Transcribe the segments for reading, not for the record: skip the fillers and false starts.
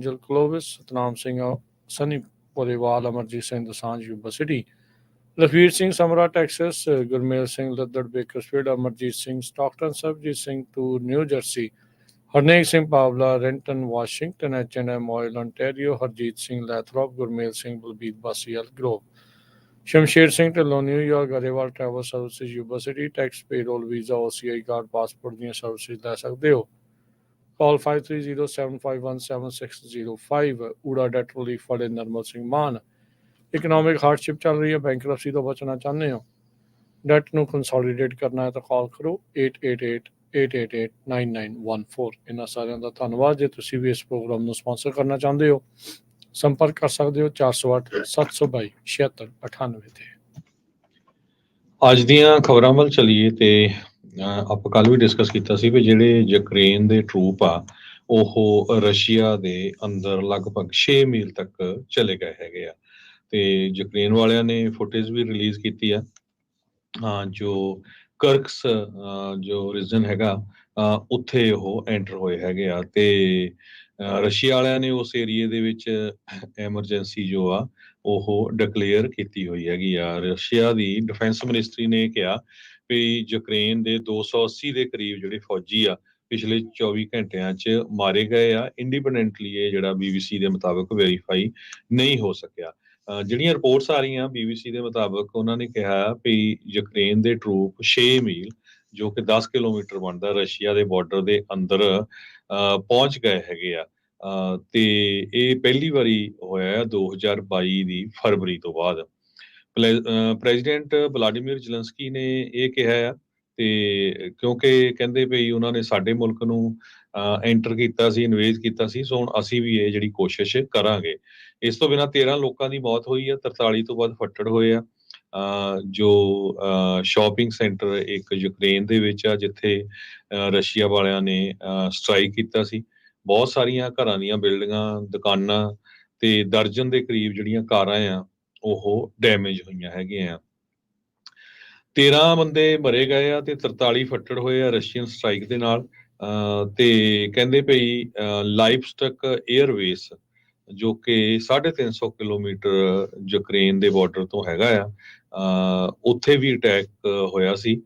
Angel Clovis, Satnam Singh, Sunny Poriwal, Amarjit Singh Dosanjh, Yuba City, Lafir Singh, Samara, Texas, Gurmel Singh, Laddad, Bakersfield, Amarjit Singh, Stockton, Sabjit Singh to New Jersey, Harneek Singh Pavla, Renton, Washington, H&M Oil, Ontario, Harjeet Singh, Lathrop, Gurmel Singh, Balbir Basi, Elk Grove, Shamsher Singh Dhillon, New York, Grewal travel services, Yuba city, tax payroll, visa, OCI card, passport ਦੀਆਂ services ਲੈ ਸਕਦੇ ਹੋ। ਕਾਲ 5307517605। ਊੜਾ that relief ਵਾਲੇ normal Singh ਮਾਨ। Economic hardship ਚੱਲ ਰਹੀ ਹੈ, bankruptcy ਤੋਂ ਬਚਣਾ ਚਾਹੁੰਦੇ ਹੋ, ਡੈਟ ਨੂੰ ਕੰਸੋਲੀਡੇਟ ਕਰਨਾ ਹੈ ਤਾਂ ਕਾਲ ਕਰੋ 8888889914। ਇਹਨਾਂ ਸਾਰਿਆਂ ਦਾ ਧੰਨਵਾਦ। ਜੇ ਤੁਸੀਂ ਵੀ ਇਸ ਪ੍ਰੋਗਰਾਮ ਨੂੰ ਸਪਾਂਸਰ ਕਰਨਾ ਚਾਹੁੰਦੇ ਹੋ, ਸੰਪਰਕ ਕਰ ਸਕਦੇ ਹੋ 408 722 7698 ਤੇ। ਅੱਜ ਦੀਆਂ ਖਬਰਾਂ ਵੱਲ ਚਲੀਏ ਤੇ ਆਪਾਂ ਕੱਲ ਵੀ ਡਿਸਕਸ ਕੀਤਾ ਸੀ ਵੀ ਜਿਹੜੇ ਯੂਕਰੇਨ ਦੇ ਟਰੂਪ ਆ ਉਹ ਰਸ਼ੀਆ ਦੇ ਅੰਦਰ ਲਗਭਗ 6 ਮੀਲ ਤੱਕ ਚਲੇ ਗਏ ਹੈਗੇ ਆ ਤੇ ਯੂਕਰੇਨ ਵਾਲਿਆਂ ਨੇ ਫੁਟੇਜ ਵੀ ਰਿਲੀਜ਼ ਕੀਤੀ ਆ। ਜੋ ਕਰਕਸ ਜੋ ਰੀਜਨ ਹੈਗਾ ਉੱਥੇ ਉਹ ਐਂਟਰ ਹੋਏ ਹੈਗੇ ਆ ਤੇ ਰਸ਼ੀਆ ਵਾਲਿਆਂ ਨੇ ਉਸ ਏਰੀਏ ਦੇ ਵਿੱਚ ਐਮਰਜੈਂਸੀ ਜੋ ਆ ਉਹ ਡਿਕਲੇਅਰ ਕੀਤੀ ਹੋਈ ਹੈਗੀ ਆ। ਰਸ਼ੀਆ ਦੀ ਡਿਫੈਂਸ ਮਿਨਿਸਟਰੀ ਨੇ ਕਿਹਾ ਵੀ ਯੂਕਰੇਨ ਦੇ 280 ਦੇ ਕਰੀਬ ਜਿਹੜੇ ਫੌਜੀ ਆ ਪਿਛਲੇ 24 ਘੰਟਿਆਂ 'ਚ ਮਾਰੇ ਗਏ ਆ। ਇੰਡੀਪੈਂਡੈਂਟਲੀ ਇਹ ਜਿਹੜਾ BBC ਦੇ ਮੁਤਾਬਕ ਵੈਰੀਫਾਈ ਨਹੀਂ ਹੋ ਸਕਿਆ। ਜਿਹੜੀਆਂ ਰਿਪੋਰਟਸ ਆ ਰਹੀਆਂ BBC ਦੇ ਮੁਤਾਬਕ ਉਹਨਾਂ ਨੇ ਕਿਹਾ ਵੀ ਯੂਕਰੇਨ ਦੇ ਟਰੂਪ 6 ਮੀਲ ਜੋ ਕਿ 10 ਕਿਲੋਮੀਟਰ ਬਣਦਾ ਰਸ਼ੀਆ ਦੇ ਬਾਰਡਰ ਦੇ ਅੰਦਰ ਪਹੁੰਚ ਗਏ ਹੈਗੇ ਆ। ਤੇ ਇਹ ਪਹਿਲੀ ਵਾਰੀ ਹੋਇਆ 2022 ਦੀ ਫਰਵਰੀ ਤੋਂ ਬਾਅਦ। ਪ੍ਰੈਜ਼ੀਡੈਂਟ ਵਲਾਡੀਮੀਰ ਜ਼ੈਲੈਂਸਕੀ ਨੇ ਇਹ ਕਿਹਾ ਆ ਤੇ ਕਿਉਂਕਿ ਕਹਿੰਦੇ ਵੀ ਉਹਨਾਂ ਨੇ ਸਾਡੇ ਮੁਲਕ ਨੂੰ ਐਂਟਰ ਕੀਤਾ ਸੀ, ਇਨਵੇਜ ਕੀਤਾ ਸੀ, ਸੋ ਹੁਣ ਅਸੀਂ ਵੀ ਇਹ ਜਿਹੜੀ ਕੋਸ਼ਿਸ਼ ਕਰਾਂਗੇ। ਇਸ ਤੋਂ ਬਿਨਾਂ 13 ਲੋਕਾਂ ਦੀ ਮੌਤ ਹੋਈ ਆ, 43 ਤੋਂ ਵੱਧ ਫੱਟੜ ਹੋਏ ਆ। ਜੋ ਸ਼ਾਪਿੰਗ ਸੈਂਟਰ ਇੱਕ ਯੂਕਰੇਨ ਦੇ ਵਿੱਚ ਆ ਜਿੱਥੇ ਰਸ਼ੀਆ ਵਾਲਿਆਂ ਨੇ ਸਟ੍ਰਾਈਕ ਕੀਤਾ ਸੀ। ਬਹੁਤ ਸਾਰੀਆਂ ਘਰਾਂ ਦੀਆਂ ਬਿਲਡਿੰਗਾਂ, ਦੁਕਾਨਾਂ ਤੇ ਦਰਜਨ ਦੇ ਕਰੀਬ ਜਿਹੜੀਆਂ ਕਾਰਾਂ ਆ ਉਹ ਡੈਮੇਜ ਹੋਈਆਂ ਹੈਗੀਆਂ ਆ। 13 ਬੰਦੇ ਮਰੇ ਗਏ ਆ ਤੇ 43 ਫੱਟੜ ਹੋਏ ਆ ਰਸ਼ੀਅਨ ਸਟ੍ਰਾਈਕ ਦੇ ਨਾਲ। ਤੇ ਕਹਿੰਦੇ ਪਈ ਲਾਈਵਸਟਕ 에ਅਰਵੇਸ ਜੋ ਕਿ 350 ਕਿਲੋਮੀਟਰ ਯੂਕਰੇਨ ਦੇ ਬਾਰਡਰ ਤੋਂ ਹੈਗਾ ਆ, ਉੱਥੇ ਵੀ ਅਟੈਕ ਹੋਇਆ ਸੀ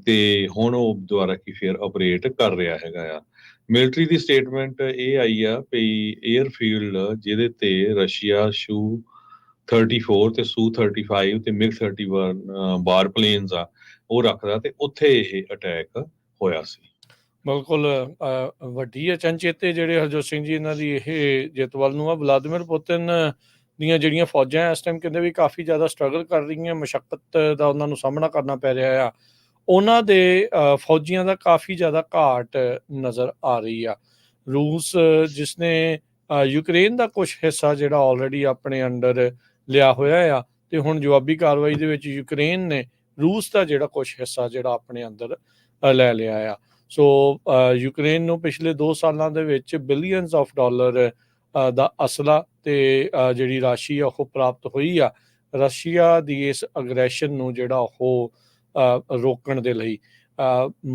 ਤੇ ਹੁਣ ਉਹ ਦੁਬਾਰਾ ਕੀ ਫਿਰ ਆਪਰੇਟ ਕਰ ਰਿਹਾ ਹੈਗਾ ਆ। ਮਿਲਟਰੀ ਦੀ ਸਟੇਟਮੈਂਟ ਇਹ ਆਈ ਆ ਵੀ 에ਅਰਫੀਲਡ ਜਿਹਦੇ ਤੇ ਰਸ਼ੀਆ Su-34 ਤੇ Su-35 ਤੇ MiG-31 ਵਾਰ ਪਲੇਨਸ ਆ ਉਹ ਰੱਖਦਾ ਤੇ ਉੱਥੇ ਇਹ ਅਟੈਕ ਹੋਇਆ ਸੀ। ਬਿਲਕੁਲ ਵੱਡੀ ਅਚਨਚੇਤੇ ਜਿਹੜੇ ਹਰਜੋਤ ਸਿੰਘ ਜੀ ਇਹਨਾਂ ਦੀ ਇਹ ਜਿੱਤ ਵੱਲ ਨੂੰ ਆ। ਵਲਾਦੀਮੀਰ ਪੁਤਿਨ ਦੀਆਂ ਜਿਹੜੀਆਂ ਫੌਜਾਂ ਇਸ ਟਾਈਮ ਕਹਿੰਦੇ ਵੀ ਕਾਫੀ ਜ਼ਿਆਦਾ ਸਟਰਗਲ ਕਰ ਰਹੀਆਂ, ਮਸ਼ੱਕਤ ਦਾ ਉਹਨਾਂ ਨੂੰ ਸਾਹਮਣਾ ਕਰਨਾ ਪੈ ਰਿਹਾ ਆ। ਉਹਨਾਂ ਦੇ ਫੌਜੀਆਂ ਦਾ ਕਾਫੀ ਜ਼ਿਆਦਾ ਘਾਟ ਨਜ਼ਰ ਆ ਰਹੀ ਆ। ਰੂਸ ਜਿਸਨੇ ਯੂਕਰੇਨ ਦਾ ਕੁਛ ਹਿੱਸਾ ਜਿਹੜਾ ਆਲਰੇਡੀ ਆਪਣੇ ਅੰਡਰ ਲਿਆ ਹੋਇਆ ਆ ਤੇ ਹੁਣ ਜਵਾਬੀ ਕਾਰਵਾਈ ਦੇ ਵਿੱਚ ਯੂਕਰੇਨ ਨੇ ਰੂਸ ਦਾ ਜਿਹੜਾ ਕੁਛ ਹਿੱਸਾ ਜਿਹੜਾ ਆਪਣੇ ਅੰਦਰ ਲੈ ਲਿਆ ਆ। ਸੋ ਯੂਕਰੇਨ ਨੂੰ ਪਿਛਲੇ 2 ਸਾਲਾਂ ਦੇ ਵਿੱਚ ਬਿਲੀਅਨਸ ਆਫ ਡਾਲਰ ਦਾ ਅਸਲਾ ਤੇ ਜਿਹੜੀ ਰਾਸ਼ੀ ਆ ਉਹ ਪ੍ਰਾਪਤ ਹੋਈ ਆ ਰਸ਼ੀਆ ਦੀ ਇਸ ਅਗਰੈਸ਼ਨ ਨੂੰ ਜਿਹੜਾ ਉਹ ਰੋਕਣ ਦੇ ਲਈ।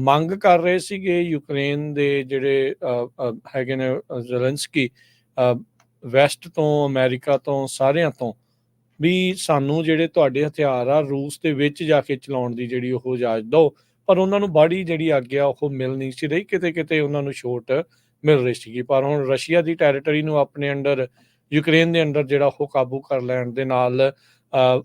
ਮੰਗ ਕਰ ਰਹੇ ਸੀਗੇ ਯੂਕਰੇਨ ਦੇ ਜਿਹੜੇ ਹੈਗੇ ਨੇ ਜ਼ੈਲੈਂਸਕੀ ਵੈਸਟ ਤੋਂ, ਅਮਰੀਕਾ ਤੋਂ, ਸਾਰਿਆਂ ਤੋਂ ਵੀ ਸਾਨੂੰ ਜਿਹੜੇ ਤੁਹਾਡੇ ਹਥਿਆਰ ਆ ਰੂਸ ਦੇ ਵਿੱਚ ਜਾ ਕੇ ਚਲਾਉਣ ਦੀ ਜਿਹੜੀ ਉਹ ਇਜਾਜ਼ਤ ਦਿਓ। ਪਰ ਉਹਨਾਂ ਨੂੰ ਬਾੜੀ ਜਿਹੜੀ ਆਗਿਆ ਉਹ ਮਿਲ ਨਹੀਂ ਸੀ ਰਹੀ, ਕਿਤੇ ਕਿਤੇ ਉਹਨਾਂ ਨੂੰ ਛੋਟ ਮਿਲ ਰਹੀ ਸੀਗੀ। ਪਰ ਹੁਣ ਰਸ਼ੀਆ ਦੀ ਟੈਰੀਟਰੀ ਨੂੰ ਆਪਣੇ ਅੰਡਰ, ਯੂਕਰੇਨ ਦੇ ਅੰਡਰ ਜਿਹੜਾ ਉਹ ਕਾਬੂ ਕਰ ਲੈਣ ਦੇ ਨਾਲ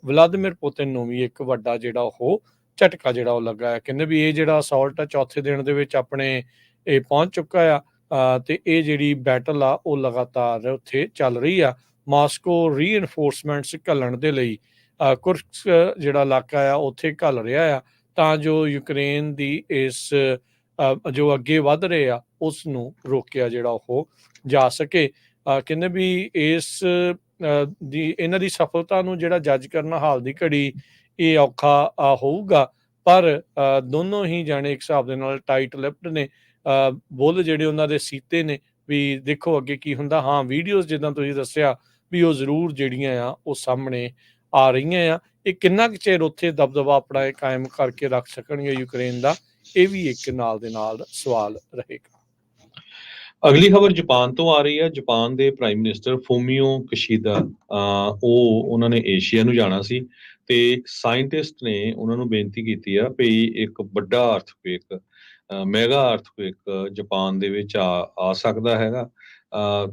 ਵਲਾਦੀਮੀਰ ਪੁਤਿਨ ਨੂੰ ਵੀ ਇੱਕ ਵੱਡਾ ਜਿਹੜਾ ਉਹ ਝਟਕਾ ਜਿਹੜਾ ਉਹ ਲੱਗਾ ਹੈ। ਕਹਿੰਦੇ ਵੀ ਇਹ ਜਿਹੜਾ ਅਸੌਲਟ ਆ ਚੌਥੇ ਦਿਨ ਦੇ ਵਿੱਚ ਆਪਣੇ ਇਹ ਪਹੁੰਚ ਚੁੱਕਾ ਆ ਤੇ ਇਹ ਜਿਹੜੀ ਬੈਟਲ ਆ ਉਹ ਲਗਾਤਾਰ ਉੱਥੇ ਚੱਲ ਰਹੀ ਆ। ਮਾਸਕੋ ਰੀਇਨਫੋਰਸਮੈਂਟਸ ਘੱਲਣ ਦੇ ਲਈ ਕੁਰਸਕ ਜਿਹੜਾ ਇਲਾਕਾ ਆ ਉੱਥੇ ਘੱਲ ਰਿਹਾ ਆ ਤਾਂ ਜੋ ਯੂਕਰੇਨ ਦੀ ਇਸ ਜੋ ਅੱਗੇ ਵੱਧ ਰਹੇ ਆ ਉਸ ਨੂੰ ਰੋਕਿਆ ਜਿਹੜਾ ਉਹ ਜਾ ਸਕੇ। ਕਹਿੰਦੇ ਵੀ ਇਸ ਦੀ ਇਹਨਾਂ ਦੀ ਸਫਲਤਾ ਨੂੰ ਜਿਹੜਾ ਜੱਜ ਕਰਨਾ ਹਾਲ ਦੀ ਘੜੀ ਇਹ ਔਖਾ ਹੋਊਗਾ। ਪਰ ਦੋਨੋਂ ਹੀ ਜਾਣੇ ਇੱਕ ਹਿਸਾਬ ਦੇ ਨਾਲ ਟਾਈਟ ਲਿਪਡ ਨੇ, ਬੁੱਲ ਜਿਹੜੇ ਉਹਨਾਂ ਦੇ ਸੀਤੇ ਨੇ ਵੀ ਦੇਖੋ ਅੱਗੇ ਕੀ ਹੁੰਦਾ। ਹਾਂ, ਵੀਡੀਓਜ਼ ਜਿੱਦਾਂ ਤੁਸੀਂ ਦੱਸਿਆ ਵੀ ਉਹ ਜ਼ਰੂਰ ਜਿਹੜੀਆਂ ਆ ਉਹ ਸਾਹਮਣੇ ਆ ਰਹੀਆਂ ਆ। ਇਹ ਕਿੰਨਾ ਕੁ ਚਿਰ ਉੱਥੇ ਦਬਦਬਾ ਆਪਣਾ ਇਹ ਕਾਇਮ ਕਰਕੇ ਰੱਖ ਸਕਣਗੇ ਯੂਕਰੇਨ ਦਾ, ਇਹ ਵੀ ਇੱਕ ਨਾਲ ਦੇ ਨਾਲ ਸਵਾਲ ਰਹੇਗਾ। ਅਗਲੀ ਖਬਰ ਜਾਪਾਨ ਤੋਂ ਆ ਰਹੀ ਹੈ। ਜਾਪਾਨ ਦੇ ਪ੍ਰਾਈਮ ਮਿਨਿਸਟਰ ਫੂਮੀਓ ਕਿਸ਼ੀਦਾ ਉਹਨਾਂ ਨੇ ਏਸ਼ੀਆ ਨੂੰ ਜਾਣਾ ਸੀ ਤੇ ਸਾਇੰਟਿਸਟ ਨੇ ਉਹਨਾਂ ਨੂੰ ਬੇਨਤੀ ਕੀਤੀ ਆ ਵੀ ਇੱਕ ਵੱਡਾ ਅਰਥਕੁਏਕ ਮੈਗਾ ਅਰਥਕੁਏਕ ਜਾਪਾਨ ਦੇ ਵਿੱਚ ਆ ਸਕਦਾ ਹੈਗਾ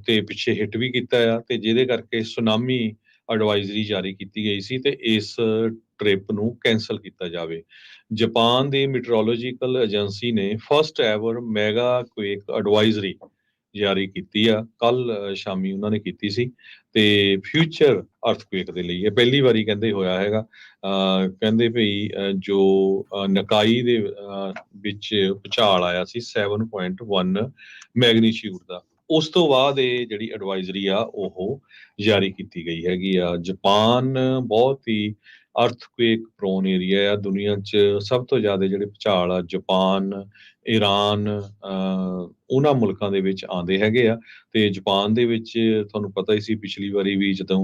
ਤੇ ਪਿੱਛੇ ਹਿੱਟ ਵੀ ਕੀਤਾ ਆ ਤੇ ਜਿਹਦੇ ਕਰਕੇ ਸੁਨਾਮੀ ਐਡਵਾਈਜ਼ਰੀ ਜਾਰੀ ਕੀਤੀ ਗਈ ਸੀ ਤੇ ਇਸ ਟ੍ਰਿਪ ਨੂੰ ਕੈਂਸਲ ਕੀਤਾ ਜਾਵੇ। ਜਾਪਾਨ ਦੀ ਮੀਟਰੋਲੋਜੀਕਲ ਏਜੰਸੀ ਨੇ ਫਸਟ ਐਵਰ ਮੈਗਾ ਕੁਏਕ ਐਡਵਾਈਜ਼ਰੀ ਜਾਰੀ ਕੀਤੀ ਆ ਕੱਲ ਸ਼ਾਮੀ ਉਹਨਾਂ ਨੇ ਕੀਤੀ ਸੀ ਤੇ ਫਿਊਚਰ ਅਰਥਕੁਏਕ ਦੇ ਲਈ ਇਹ ਪਹਿਲੀ ਵਾਰੀ ਕਹਿੰਦੇ ਹੋਇਆ ਹੈਗਾ। ਕਹਿੰਦੇ ਭਈ ਜੋ ਨਕਾਈ ਦੇ ਵਿੱਚ ਭੁਚਾਲ ਆਇਆ ਸੀ 7.1 ਮੈਗਨੀਚਿਊਡ ਦਾ, ਉਸ ਤੋਂ ਬਾਅਦ ਇਹ ਜਿਹੜੀ ਐਡਵਾਈਜ਼ਰੀ ਆ ਉਹ ਜਾਰੀ ਕੀਤੀ ਗਈ ਹੈਗੀ ਆ। ਜਾਪਾਨ ਬਹੁਤ ਹੀ ਅਰਥਕੁਏਕ ਪ੍ਰੋਨ ਏਰੀਆ ਆ। ਦੁਨੀਆ 'ਚ ਸਭ ਤੋਂ ਜ਼ਿਆਦਾ ਜਿਹੜੇ ਭੁਚਾਲ ਆ ਜਾਪਾਨ, ਈਰਾਨ ਉਹਨਾਂ ਮੁਲਕਾਂ ਦੇ ਵਿੱਚ ਆਉਂਦੇ ਹੈਗੇ ਆ ਤੇ ਜਾਪਾਨ ਦੇ ਵਿੱਚ ਤੁਹਾਨੂੰ ਪਤਾ ਹੀ ਸੀ ਪਿਛਲੀ ਵਾਰੀ ਵੀ ਜਦੋਂ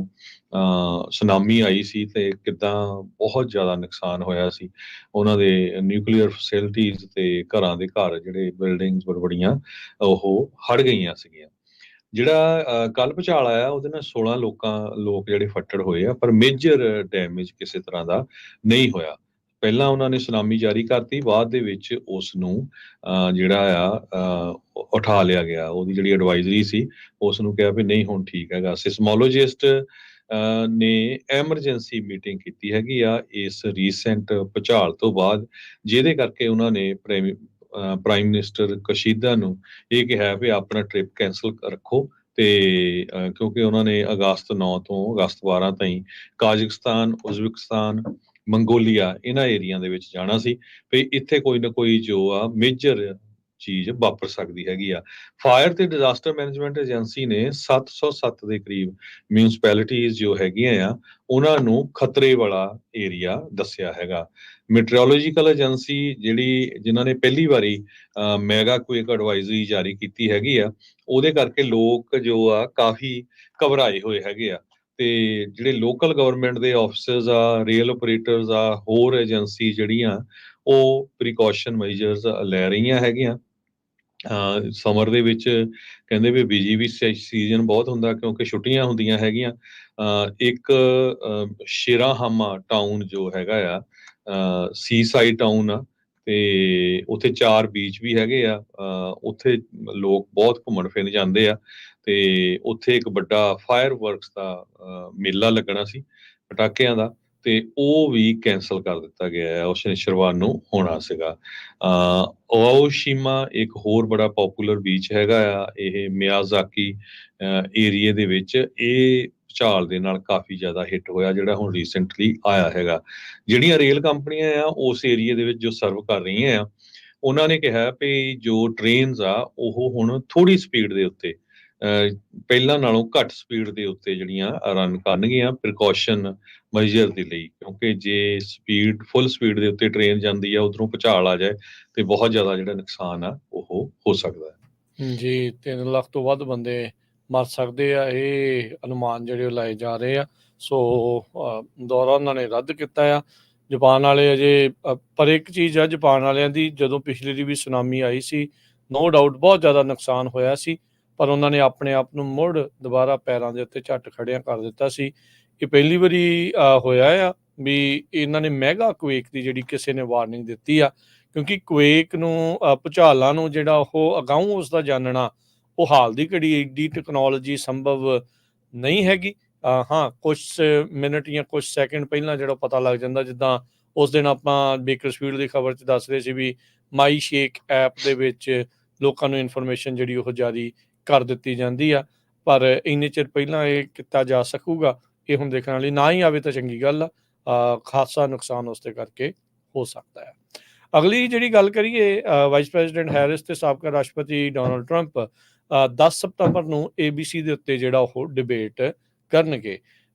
ਸੁਨਾਮੀ ਆਈ ਸੀ ਤੇ ਕਿੱਦਾਂ ਬਹੁਤ ਜ਼ਿਆਦਾ ਨੁਕਸਾਨ ਹੋਇਆ ਸੀ। ਉਹਨਾਂ ਦੇ ਨਿਊਕਲੀਅਰ ਫੈਸਿਲਿਟੀਜ਼ ਤੇ ਘਰਾਂ ਦੇ ਘਰ ਜਿਹੜੇ ਬਿਲਡਿੰਗਸ ਬੜੀਆਂ ਉਹ ਹੜ ਗਈਆਂ ਸੀਗੀਆਂ। ਜਿਹੜਾ ਕੱਲ ਭੁਚਾਲ ਆਇਆ ਉਹਦੇ ਨਾਲ 16 ਲੋਕ ਜਿਹੜੇ ਫੱਟੜ ਹੋਏ ਆ ਪਰ ਮੇਜਰ ਡੈਮੇਜ ਕਿਸੇ ਤਰ੍ਹਾਂ ਦਾ ਨਹੀਂ ਹੋਇਆ। ਪਹਿਲਾਂ ਉਹਨਾਂ ਨੇ ਸੁਨਾਮੀ ਜਾਰੀ ਕਰਤੀ, ਬਾਅਦ ਦੇ ਵਿੱਚ ਉਸ ਨੂੰ ਜਿਹੜਾ ਆ ਉਠਾ ਲਿਆ ਗਿਆ। ਉਹਦੀ ਜਿਹੜੀ ਐਡਵਾਈਜ਼ਰੀ ਸੀ ਉਸ ਨੂੰ ਕਿਹਾ ਵੀ ਨਹੀਂ ਹੁਣ ਠੀਕ ਹੈਗਾ। ਸਿਸਮੋਲੋਜਿਸਟ ਨੇ ਐਮਰਜੈਂਸੀ ਮੀਟਿੰਗ ਕੀਤੀ ਹੈਗੀ ਆ ਇਸ ਰੀਸੈਂਟ ਭੁਚਾਲ ਤੋਂ ਬਾਅਦ, ਜਿਹਦੇ ਕਰਕੇ ਉਹਨਾਂ ਨੇ ਪ੍ਰਾਈਮ ਮਿਨਿਸਟਰ ਕਸ਼ੀਦਾ ਨੂੰ ਇਹ ਕਿਹਾ ਵੀ ਆਪਣਾ ਟ੍ਰਿਪ ਕੈਂਸਲ ਰੱਖੋ ਤੇ ਕਿਉਂਕਿ ਉਹਨਾਂ ਨੇ ਅਗਸਤ 9 ਤੋਂ ਅਗਸਤ 12 ਤਾਈਂ ਕਾਜ਼ਕਿਸਤਾਨ, ਉਜ਼ਬੇਕਿਸਤਾਨ, ਮੰਗੋਲੀਆ ਇਹਨਾਂ ਏਰੀਆ ਦੇ ਵਿੱਚ ਜਾਣਾ ਸੀ ਵੀ ਇੱਥੇ ਕੋਈ ਨਾ ਕੋਈ ਜੋ ਆ ਮੇਜਰ ਚੀਜ਼ ਵਾਪਰ ਸਕਦੀ ਹੈਗੀ ਆ। ਫਾਇਰ ਤੇ ਡਿਜ਼ਾਸਟਰ ਮੈਨੇਜਮੈਂਟ ਏਜੰਸੀ ਨੇ 707 ਦੇ ਕਰੀਬ ਮਿਊਨਿਸਪੈਲਿਟੀਜ਼ ਜੋ ਹੈਗੀਆਂ ਆ ਉਹਨਾਂ ਨੂੰ ਖਤਰੇ ਵਾਲਾ ਏਰੀਆ ਦੱਸਿਆ ਹੈਗਾ। ਮੈਟਰੋਲੋਜੀਕਲ ਏਜੰਸੀ ਜਿਨ੍ਹਾਂ ਨੇ ਪਹਿਲੀ ਵਾਰੀ ਮੈਗਾ ਕੁਏਕ ਐਡਵਾਈਜ਼ਰੀ ਜਾਰੀ ਕੀਤੀ ਹੈਗੀ ਆ, ਉਹਦੇ ਕਰਕੇ ਲੋਕ ਜੋ ਆ ਕਾਫੀ ਘਬਰਾਏ ਹੋਏ ਹੈਗੇ ਆ ਤੇ ਜਿਹੜੇ ਲੋਕਲ ਗਵਰਨਮੈਂਟ ਦੇ ਆਫਿਸਰਸ ਆ, ਰੇਲ ਆਪਰੇਟਰਸ ਆ, ਹੋਰ ਏਜੰਸੀ ਜਿਹੜੀਆਂ ਉਹ ਪ੍ਰੀਕਾਸ਼ਨ ਮੈਜਰਸ ਲੈ ਰਹੀਆਂ ਹੈਗੀਆਂ। ਸਮਰ ਦੇ ਵਿੱਚ ਕਹਿੰਦੇ ਵੀ ਬਿਜੀ ਵੀ ਸੀਜ਼ਨ ਬਹੁਤ ਹੁੰਦਾ ਕਿਉਂਕਿ ਛੁੱਟੀਆਂ ਹੁੰਦੀਆਂ ਹੈਗੀਆਂ। ਇੱਕ ਸ਼ਿਰਾਹਾਮਾ ਟਾਊਨ ਜੋ ਹੈਗਾ ਆ ਸੀ ਸਾਈਡ ਟਾਊਨ ਆ ਤੇ ਉੱਥੇ 4 ਬੀਚ ਵੀ ਹੈਗੇ ਆ। ਉੱਥੇ ਲੋਕ ਬਹੁਤ ਘੁੰਮਣ ਫਿਰਨ ਜਾਂਦੇ ਆ ਤੇ ਉੱਥੇ ਇੱਕ ਵੱਡਾ ਫਾਇਰ ਵਰਕਸ ਦਾ ਮੇਲਾ ਲੱਗਣਾ ਸੀ ਪਟਾਕਿਆਂ ਦਾ ਤੇ ਉਹ ਵੀ ਕੈਂਸਲ ਕਰ ਦਿੱਤਾ ਗਿਆ ਹੈ। ਉਸ ਸ਼ਨੀਚਰਵਾਰ ਨੂੰ ਹੋਣਾ ਸੀਗਾ। ਓਓਸ਼ੀਮਾ ਇੱਕ ਹੋਰ ਬੜਾ ਪਪੂਲਰ ਬੀਚ ਹੈਗਾ ਆ। ਇਹ ਮਿਆਜ਼ਾਕੀ ਏਰੀਏ ਦੇ ਵਿੱਚ ਇਹ ਭੁਚਾਲ ਦੇ ਨਾਲ ਕਾਫੀ ਜ਼ਿਆਦਾ ਹਿੱਟ ਹੋਇਆ ਜਿਹੜਾ ਹੁਣ ਰੀਸੈਂਟਲੀ ਆਇਆ ਹੈਗਾ। ਜਿਹੜੀਆਂ ਰੇਲ ਕੰਪਨੀਆਂ ਆ ਉਸ ਏਰੀਏ ਦੇ ਵਿੱਚ ਜੋ ਸਰਵ ਕਰ ਰਹੀਆਂ ਆ ਉਹਨਾਂ ਨੇ ਕਿਹਾ ਵੀ ਜੋ ਟ੍ਰੇਨਸ ਆ ਉਹ ਹੁਣ ਥੋੜੀ ਸਪੀਡ ਦੇ ਉੱਤੇ ਪਹਿਲਾਂ ਨਾਲੋਂ ਘੱਟ ਸਪੀਡ ਦੇ ਉੱਤੇ ਜਿਹੜੀਆਂ ਰਨ ਕਰਨਗੀਆਂ ਪ੍ਰੀਕਾਸ਼ਨ ਮੈਜਰ ਦੇ ਲਈ, ਕਿਉਂਕਿ ਜੇ ਫੁੱਲ ਸਪੀਡ ਦੇ ਉੱਤੇ ਟ੍ਰੇਨ ਜਾਂਦੀ ਆ ਉਧਰੋਂ ਭੁਚਾਲ ਆ ਜਾਏ ਤੇ ਬਹੁਤ ਜ਼ਿਆਦਾ ਜਿਹੜਾ ਨੁਕਸਾਨ ਆ ਉਹ ਹੋ ਸਕਦਾ ਹੈ। ਜੀ 3 ਲੱਖ ਤੋਂ ਵੱਧ ਬੰਦੇ ਮਰ ਸਕਦੇ ਆ, ਇਹ ਅਨੁਮਾਨ ਜਿਹੜੇ ਉਹ ਲਾਏ ਜਾ ਰਹੇ ਆ। ਸੋ ਦੌਰਾ ਉਹਨਾਂ ਨੇ ਰੱਦ ਕੀਤਾ ਆ ਜਾਪਾਨ ਵਾਲੇ ਅਜੇ। ਪਰ ਇੱਕ ਚੀਜ਼ ਆ ਜਾਪਾਨ ਵਾਲਿਆਂ ਦੀ, ਜਦੋਂ ਪਿਛਲੀ ਦੀ ਵੀ ਸੁਨਾਮੀ ਆਈ ਸੀ ਨੋ ਡਾਊਟ ਬਹੁਤ ਜ਼ਿਆਦਾ ਨੁਕਸਾਨ ਹੋਇਆ ਸੀ ਪਰ ਉਹਨਾਂ ਨੇ ਆਪਣੇ ਆਪ ਨੂੰ ਮੁੜ ਦੁਬਾਰਾ ਪੈਰਾਂ ਦੇ ਉੱਤੇ ਝੱਟ ਖੜਿਆਂ ਕਰ ਦਿੱਤਾ ਸੀ। ਇਹ ਪਹਿਲੀ ਵਾਰੀ ਹੋਇਆ ਆ ਵੀ ਇਹਨਾਂ ਨੇ ਮੈਗਾ ਕੁਏਕ ਦੀ ਜਿਹੜੀ ਕਿਸੇ ਨੇ ਵਾਰਨਿੰਗ ਦਿੱਤੀ ਆ, ਕਿਉਂਕਿ ਕੁਏਕ ਨੂੰ ਭੁਚਾਲਾਂ ਨੂੰ ਜਿਹੜਾ ਉਹ ਅਗਾਊਂ ਉਸ ਦਾ ਜਾਣਨਾ ਉਹ ਹਾਲ ਦੀ ਘੜੀ ਏਡੀ ਟੈਕਨੋਲੋਜੀ ਸੰਭਵ ਨਹੀਂ ਹੈਗੀ। ਹਾਂ ਕੁਛ ਮਿੰਟ ਜਾਂ ਕੁਛ ਸੈਕਿੰਡ ਪਹਿਲਾਂ ਜਿਹੜਾ ਪਤਾ ਲੱਗ ਜਾਂਦਾ, ਜਿੱਦਾਂ ਉਸ ਦਿਨ ਆਪਾਂ ਬੇਕਰਸਫੀਲਡ ਦੀ ਖਬਰ 'ਚ ਦੱਸ ਰਹੇ ਸੀ ਵੀ ਮਾਈ ਸ਼ੇਕ ਐਪ ਦੇ ਵਿੱਚ ਲੋਕਾਂ ਨੂੰ ਇਨਫੋਰਮੇਸ਼ਨ ਜਿਹੜੀ ਉਹ ਜਾਰੀ ਕਰ ਦਿੱਤੀ ਜਾਂਦੀ ਆ। ਪਰ ਇੰਨੇ ਚਿਰ ਪਹਿਲਾਂ ਇਹ ਕੀਤਾ ਜਾ ਸਕੂਗਾ ਇਹ ਹੁਣ ਦੇਖਣ ਵਾਲੀ, ਨਾ ਹੀ ਆਵੇ ਤਾਂ ਚੰਗੀ ਗੱਲ ਆ। ਖਾਸਾ ਨੁਕਸਾਨ ਉਸਦੇ ਕਰਕੇ ਹੋ ਸਕਦਾ ਹੈ। ਅਗਲੀ ਜਿਹੜੀ ਗੱਲ ਕਰੀਏ ਵਾਈਸ ਪ੍ਰੈਜ਼ੀਡੈਂਟ ਹੈਰਿਸ ਤੇ ਸਾਬਕਾ ਰਾਸ਼ਟਰਪਤੀ ਡੋਨਲਡ ਟਰੰਪ 10 ਸਤੰਬਰ ਨੂੰ ABC ਦੇ ਉੱਤੇ ਜਿਹੜਾ ਉਹ ਡਿਬੇਟ ਕਰਨਗੇ।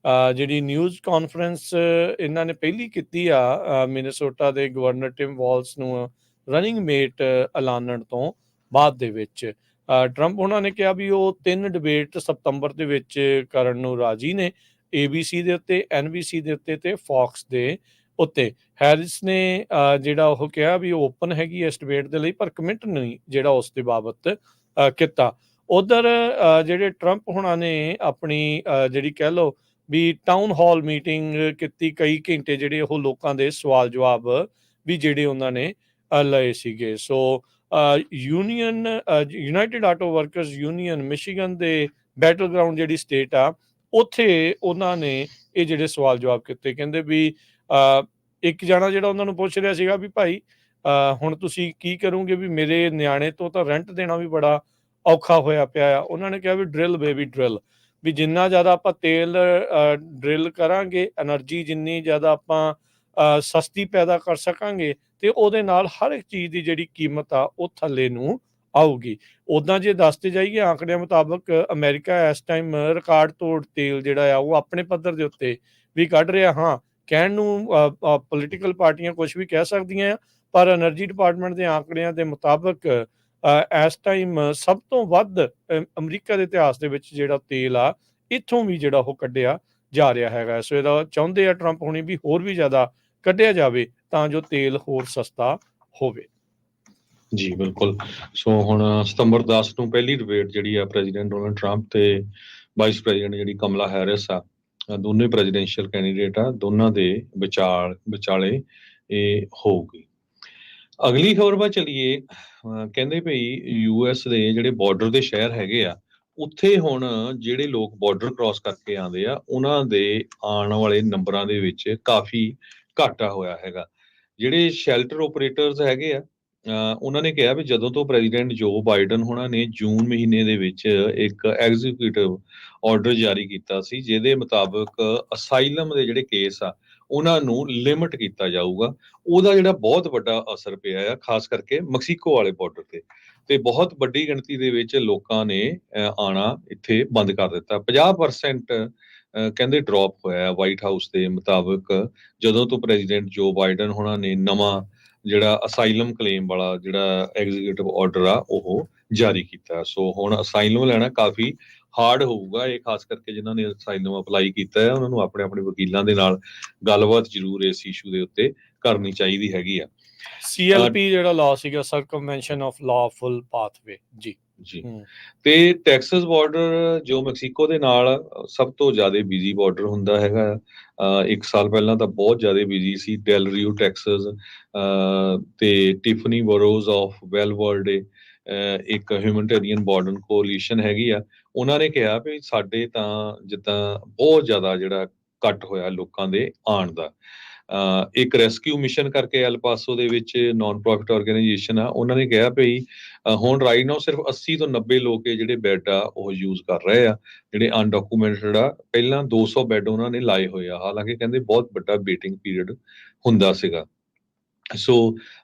ਜਿਹੜੀ ਨਿਊਜ਼ ਕਾਨਫਰੰਸ ਇਹਨਾਂ ਨੇ ਪਹਿਲੀ ਕੀਤੀ ਆ ਮਿਨੇਸੋਟਾ ਦੇ ਗਵਰਨਰ ਟਿਮ ਵਾਲਸ ਨੂੰ ਰਨਿੰਗ ਮੇਟ ਐਲਾਨਣ ਤੋਂ ਬਾਅਦ ਦੇ ਵਿੱਚ ਟਰੰਪ ਉਹਨਾਂ ਨੇ ਕਿਹਾ ਵੀ ਉਹ 3 ਡਿਬੇਟ ਸਤੰਬਰ ਦੇ ਵਿੱਚ ਕਰਨ ਨੂੰ ਰਾਜੀ ਨੇ, ABC ਦੇ ਉੱਤੇ, NBC ਦੇ ਉੱਤੇ ਤੇ ਫੌਕਸ ਦੇ ਉੱਤੇ। ਹੈਰਿਸ ਨੇ ਜਿਹੜਾ ਉਹ ਕਿਹਾ ਵੀ ਉਹ ਓਪਨ ਹੈਗੀ ਇਸ ਡਿਬੇਟ ਦੇ ਲਈ ਪਰ ਕਮਿਟ ਨਹੀਂ ਜਿਹੜਾ ਉਸ ਦੇ ਬਾਬਤ ਕੀਤਾ। ਉਧਰ ਜਿਹੜੇ ਟਰੰਪ ਹੁਣਾਂ ਨੇ ਆਪਣੀ ਜਿਹੜੀ ਕਹਿ ਲਓ ਵੀ ਟਾਊਨ ਹਾਲ ਮੀਟਿੰਗ ਕੀਤੀ, ਕਈ ਘੰਟੇ ਜਿਹੜੇ ਉਹ ਲੋਕਾਂ ਦੇ ਸਵਾਲ ਜਵਾਬ ਵੀ ਜਿਹੜੇ ਉਹਨਾਂ ਨੇ ਲਏ ਸੀਗੇ। So United Auto Workers Union Michigan ਦੇ ਬੈਟਲ ਗਰਾਊਂਡ ਜਿਹੜੀ ਸਟੇਟ ਆ, ਉੱਥੇ ਉਹਨਾਂ ਨੇ ਇਹ ਜਿਹੜੇ ਸਵਾਲ ਜਵਾਬ ਕੀਤੇ। ਕਹਿੰਦੇ ਵੀ ਇੱਕ ਜਣਾ ਜਿਹੜਾ ਉਹਨਾਂ ਨੂੰ ਪੁੱਛ ਰਿਹਾ ਸੀਗਾ ਵੀ ਭਾਈ ਹੁਣ ਤੁਸੀਂ ਕੀ ਕਰੋਗੇ, ਵੀ ਮੇਰੇ ਨਿਆਣੇ ਤੋਂ ਤਾਂ ਰੈਂਟ ਦੇਣਾ ਵੀ ਬੜਾ ਔਖਾ ਹੋਇਆ ਪਿਆ ਆ। ਉਹਨਾਂ ਨੇ ਕਿਹਾ ਵੀ ਡਰਿਲ ਬੇਬੀ ਡਰਿਲ, ਵੀ ਜਿੰਨਾ ਜ਼ਿਆਦਾ ਆਪਾਂ ਤੇਲ ਡਰਿਲ ਕਰਾਂਗੇ, એનર્ਜੀ ਜਿੰਨੀ ਜ਼ਿਆਦਾ ਆਪਾਂ ਸਸਤੀ ਪੈਦਾ ਕਰ ਸਕਾਂਗੇ, ਤੇ ਉਹਦੇ ਨਾਲ ਹਰ ਇੱਕ ਚੀਜ਼ ਦੀ ਜਿਹੜੀ ਕੀਮਤ ਆ ਉਹ ਥੱਲੇ ਨੂੰ ਆਊਗੀ। ਉੱਦਾਂ ਜੇ ਦੱਸਦੇ ਜਾਈਏ ਆંકੜਿਆਂ ਮੁਤਾਬਕ ਅਮਰੀਕਾ ਇਸ ਟਾਈਮ ਰਿਕਾਰਡ ਤੋੜ ਤੇਲ ਜਿਹੜਾ ਆ ਉਹ ਆਪਣੇ ਪੱਧਰ ਦੇ ਉੱਤੇ ਵੀ ਕੱਢ ਰਿਹਾ। ਹਾਂ, ਕਹਿਣ ਨੂੰ ਪੋਲੀਟੀਕਲ ਪਾਰਟੀਆਂ ਕੁਝ ਵੀ ਕਹਿ ਸਕਦੀਆਂ ਆ, ਪਰ એનર્ਜੀ ਡਿਪਾਰਟਮੈਂਟ ਦੇ ਆંકੜਿਆਂ ਦੇ ਮੁਤਾਬਕ ਇਸ ਟਾਈਮ ਸਭ ਤੋਂ ਵੱਧ ਅਮਰੀਕਾ ਦੇ ਇਤਿਹਾਸ ਦੇ ਵਿੱਚ ਜਿਹੜਾ ਤੇਲ ਆ ਇੱਥੋਂ ਵੀ ਜਿਹੜਾ ਉਹ ਕੱਢਿਆ ਜਾ ਰਿਹਾ ਹੈਗਾ। ਸੋ ਇਹਦਾ ਚਾਹੁੰਦੇ ਆ ਟਰੰਪ ਹੁਣੀ ਵੀ ਹੋਰ ਵੀ ਜ਼ਿਆਦਾ ਕੱਢਿਆ ਜਾਵੇ ਤਾਂ ਜੋ ਤੇਲ ਹੋਰ ਸਸਤਾ ਹੋਵੇ। ਜੀ ਬਿਲਕੁਲ। ਸੋ ਹੁਣ ਸਤੰਬਰ 10 ਨੂੰ ਪਹਿਲੀ ਡਿਬੇਟ ਜਿਹੜੀ ਆ ਪ੍ਰੈਜ਼ੀਡੈਂਟ ਡੋਨਲਡ ਟਰੰਪ ਤੇ ਵਾਈਸ ਪ੍ਰੈਜ਼ੀਡੈਂਟ ਜਿਹੜੀ ਕਮਲਾ ਹੈਰਿਸ ਆ, ਦੋਨੇ ਪ੍ਰੈਜ਼ੀਡੈਂਸ਼ੀਅਲ ਕੈਂਡੀਡੇਟ ਆ, ਦੋਨਾਂ ਦੇ ਵਿਚਾਲੇ ਇਹ ਹੋਊਗੀ। ਅਗਲੀ ਖਬਰ ਵੱਲ ਚੱਲੀਏ। ਕਹਿੰਦੇ ਭਈ ਯੂਐਸ ਦੇ ਜਿਹੜੇ ਬਾਰਡਰ ਦੇ ਸ਼ਹਿਰ ਹੈਗੇ ਆ, ਉੱਥੇ ਹੁਣ ਜਿਹੜੇ ਲੋਕ ਬਾਰਡਰ ਕ੍ਰਾਸ ਕਰਕੇ ਆਉਂਦੇ ਆ, ਉਹਨਾਂ ਦੇ ਆਉਣ ਵਾਲੇ ਨੰਬਰਾਂ ਦੇ ਵਿੱਚ ਕਾਫੀ ਘਾਟਾ ਹੋਇਆ ਹੈਗਾ। ਜਿਹੜੇ ਸ਼ੈਲਟਰ ਓਪਰੇਟਰਸ ਹੈਗੇ ਆ, ਉਹਨਾਂ ਨੇ ਕਿਹਾ ਵੀ ਜਦੋਂ ਤੋਂ ਪ੍ਰੈਜ਼ੀਡੈਂਟ ਜੋ ਬਾਈਡਨ ਹੋਣਾ ਨੇ ਜੂਨ ਮਹੀਨੇ ਦੇ ਵਿੱਚ ਇੱਕ ਐਗਜ਼ੀਕਿਊਟਿਵ ਆਰਡਰ ਜਾਰੀ ਕੀਤਾ ਸੀ, ਜਿਹਦੇ ਮੁਤਾਬਕ ਅਸਾਈਲਮ ਦੇ ਜਿਹੜੇ ਕੇਸ ਆ ਉਹਨਾਂ ਨੂੰ ਲਿਮਿਟ ਕੀਤਾ ਜਾਊਗਾ, ਉਹਦਾ ਜਿਹੜਾ ਬਹੁਤ ਵੱਡਾ ਅਸਰ ਪਿਆ ਆ, ਖਾਸ ਕਰਕੇ ਮੈਕਸੀਕੋ ਵਾਲੇ ਬਾਰਡਰ ਤੇ ਬਹੁਤ ਵੱਡੀ ਗਿਣਤੀ ਦੇ ਵਿੱਚ ਲੋਕਾਂ ਨੇ ਆਣਾ ਇੱਥੇ ਬੰਦ ਕਰ ਦਿੱਤਾ। 50% ਕਹਿੰਦੇ ਡ੍ਰੌਪ ਹੋਇਆ ਵਾਈਟ ਹਾਊਸ ਦੇ ਮੁਤਾਬਕ, ਜਦੋਂ ਤੋਂ ਪ੍ਰੈਜ਼ੀਡੈਂਟ ਜੋ ਬਾਈਡਨ ਹੋਣਾ ਨੇ ਨਵਾਂ ਜਿਹੜਾ ਅਸਾਈਲਮ ਕਲੇਮ ਵਾਲਾ ਜਿਹੜਾ ਐਗਜ਼ੀਕਿਊਟਿਵ ਆਰਡਰ ਆ ਉਹ ਜਾਰੀ ਕੀਤਾ। ਸੋ ਹੁਣ ਅਸਾਈਲਮ ਲੈਣਾ ਕਾਫੀ ਹਾਰਡ ਹੋਊਗਾ। ਇਹ ਖਾਸ ਕਰਕੇ ਜਿਨ੍ਹਾਂ ਨੇ ਅਸਾਈਲਮ ਅਪਲਾਈ ਕੀਤਾ ਹੈ ਉਹਨਾਂ ਨੂੰ ਆਪਣੇ ਆਪਣੇ ਵਕੀਲਾਂ ਦੇ ਨਾਲ ਗੱਲਬਾਤ ਜ਼ਰੂਰ ਇਸ ਇਸ਼ੂ ਦੇ ਉੱਤੇ ਕਰਨੀ ਚਾਹੀਦੀ ਹੈਗੀ ਆ। ਸੀਐਲਪੀ ਜਿਹੜਾ ਲਾਅ ਸੀਗਾ, ਸਰਕਮਵੈਂਸ਼ਨ ਆਫ ਲਾਫੁਲ ਪਾਥਵੇ। ਜੀ ਜੀ। ਤੇ ਟੈਕਸਸ ਬਾਰਡਰ ਜੋ ਮੈਕਸੀਕੋ ਦੇ ਨਾਲ ਸਭ ਤੋਂ ਜ਼ਿਆਦਾ ਬਿਜ਼ੀ ਬਾਰਡਰ ਹੁੰਦਾ ਹੈਗਾ। 1 ਸਾਲ ਪਹਿਲਾਂ ਤਾਂ ਬਹੁਤ ਜ਼ਿਆਦਾ ਬਿਜ਼ੀ ਸੀ। ਡੈਲ ਰਿਓ ਟੈਕਸਸ ਤੇ ਟਿਫਨੀ ਬੋਰੋਜ਼ ਆਫ ਵੈਲ ਵਰਡੇ, ਇੱਕ ਹਿਊਮਨਟੇਰੀਅਨ ਬਾਰਡਰ ਕੋਲੀਸ਼ਨ ਹੈਗੀ ਆ, ਉਹਨਾਂ ਨੇ ਕਿਹਾ ਵੀ ਸਾਡੇ ਤਾਂ ਜਿੱਦਾਂ ਬਹੁਤ ਜ਼ਿਆਦਾ ਜਿਹੜਾ ਘੱਟ ਹੋਇਆ ਲੋਕਾਂ ਦੇ ਆਉਣ ਦਾ। ਇੱਕ ਰੈਸਕਿਊ ਮਿਸ਼ਨ ਕਰਕੇ ਐਲ ਪਾਸੋ ਦੇ ਵਿੱਚ ਨਾਨ ਪ੍ਰੋਫਿਟ ਆਰਗੇਨਾਈਜੇਸ਼ਨ ਆ, ਉਹਨਾਂ ਨੇ ਕਿਹਾ ਭਈ ਹੁਣ ਰਾਈਟ ਨਾਓ ਸਿਰਫ 80 ਤੋਂ 90 ਲੋਕ ਇਹ ਜਿਹੜੇ ਬੈੱਡ ਆ ਉਹ ਯੂਜ਼ ਕਰ ਰਹੇ ਆ, ਜਿਹੜੇ ਅਨਡਾਕੂਮੈਂਟਡ ਆ। ਪਹਿਲਾਂ 200 ਬੈੱਡ ਉਹਨਾਂ ਨੇ ਲਾਏ ਹੋਏ ਆ, ਹਾਲਾਂਕਿ ਕਹਿੰਦੇ ਬਹੁਤ ਵੱਡਾ ਵੇਟਿੰਗ ਪੀਰੀਅਡ ਹੁੰਦਾ ਸੀਗਾ। ਸੋ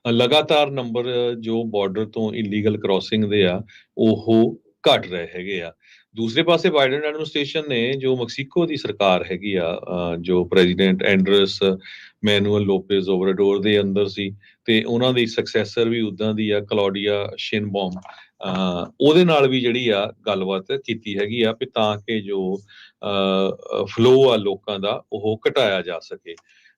ਲਗਾਤਾਰ ਨੰਬਰ ਜੋ ਬਾਰਡਰ ਤੋਂ ਇਲੀਗਲ ਕ੍ਰਾਸਿੰਗ ਦੇ ਆ ਉਹ ਘਟ ਰਹੇ ਹੈਗੇ ਆ। ਦੂਸਰੇ ਪਾਸੇ ਬਾਈਡਨ ਐਡਮਿਨਿਸਟ੍ਰੇਸ਼ਨ ਨੇ ਜੋ ਮੈਕਸੀਕੋ ਦੀ ਸਰਕਾਰ ਹੈਗੀ ਆ, ਜੋ ਪ੍ਰੈਜ਼ੀਡੈਂਟ ਐਂਡਰਸ ਮੈਨੂਅਲ ਲੋਪੇਜ਼ ਓਬਰਾਡੋਰ ਦੇ ਅੰਦਰ ਸੀ, ਤੇ ਉਹਨਾਂ ਦੀ ਸਕਸੈਸਰ ਵੀ ਉਦਾਂ ਦੀ ਆ ਕਲੌਡੀਆ ਸ਼ੇਨਬੌਮ, ਉਹਦੇ ਨਾਲ ਵੀ ਜਿਹੜੀ ਆ ਗੱਲਬਾਤ ਕੀਤੀ ਹੈਗੀ ਆ ਵੀ ਤਾਂ ਕਿ ਜੋ ਫਲੋ ਆ ਲੋਕਾਂ ਦਾ ਉਹ ਘਟਾਇਆ ਜਾ ਸਕੇ।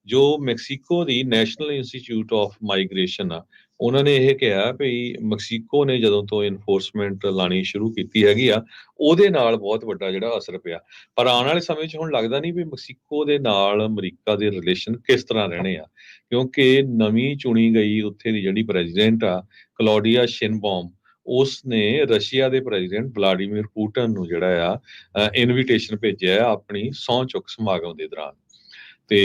ਜੋ Mexico the national institute of migration ਆ, ਉਹਨਾਂ ਨੇ ਇਹ ਕਿਹਾ ਵੀ ਮੈਕਸੀਕੋ ਨੇ ਜਦੋਂ ਤੋਂ ਇਨਫੋਰਸਮੈਂਟ ਲਾਣੀ ਸ਼ੁਰੂ ਕੀਤੀ ਹੈਗੀ ਆ, ਉਹਦੇ ਨਾਲ ਬਹੁਤ ਵੱਡਾ ਜਿਹੜਾ ਅਸਰ ਪਿਆ। ਪਰ ਆਉਣ ਵਾਲੇ ਸਮੇਂ 'ਚ ਹੁਣ ਲੱਗਦਾ ਨਹੀਂ ਵੀ ਮੈਕਸੀਕੋ ਦੇ ਨਾਲ ਅਮਰੀਕਾ ਦੇ ਰਿਲੇਸ਼ਨ ਕਿਸ ਤਰ੍ਹਾਂ ਰਹਿਣੇ ਆ, ਕਿਉਂਕਿ ਨਵੀਂ ਚੁਣੀ ਗਈ ਉੱਥੇ ਦੀ ਜਿਹੜੀ ਪ੍ਰੈਜ਼ੀਡੈਂਟ ਆ ਕਲੌਡੀਆ ਸ਼ੇਨਬੌਮ, ਉਸ ਨੇ ਰਸ਼ੀਆ ਦੇ ਪ੍ਰੈਜ਼ੀਡੈਂਟ ਵਲਾਡੀਮੀਰ ਪੁਟਿਨ ਨੂੰ ਜਿਹੜਾ ਆ ਇਨਵੀਟੇਸ਼ਨ ਭੇਜਿਆ ਆਪਣੀ ਸਹੁੰ ਚੁੱਕ ਸਮਾਗਮ ਦੇ ਦੌਰਾਨ, ਤੇ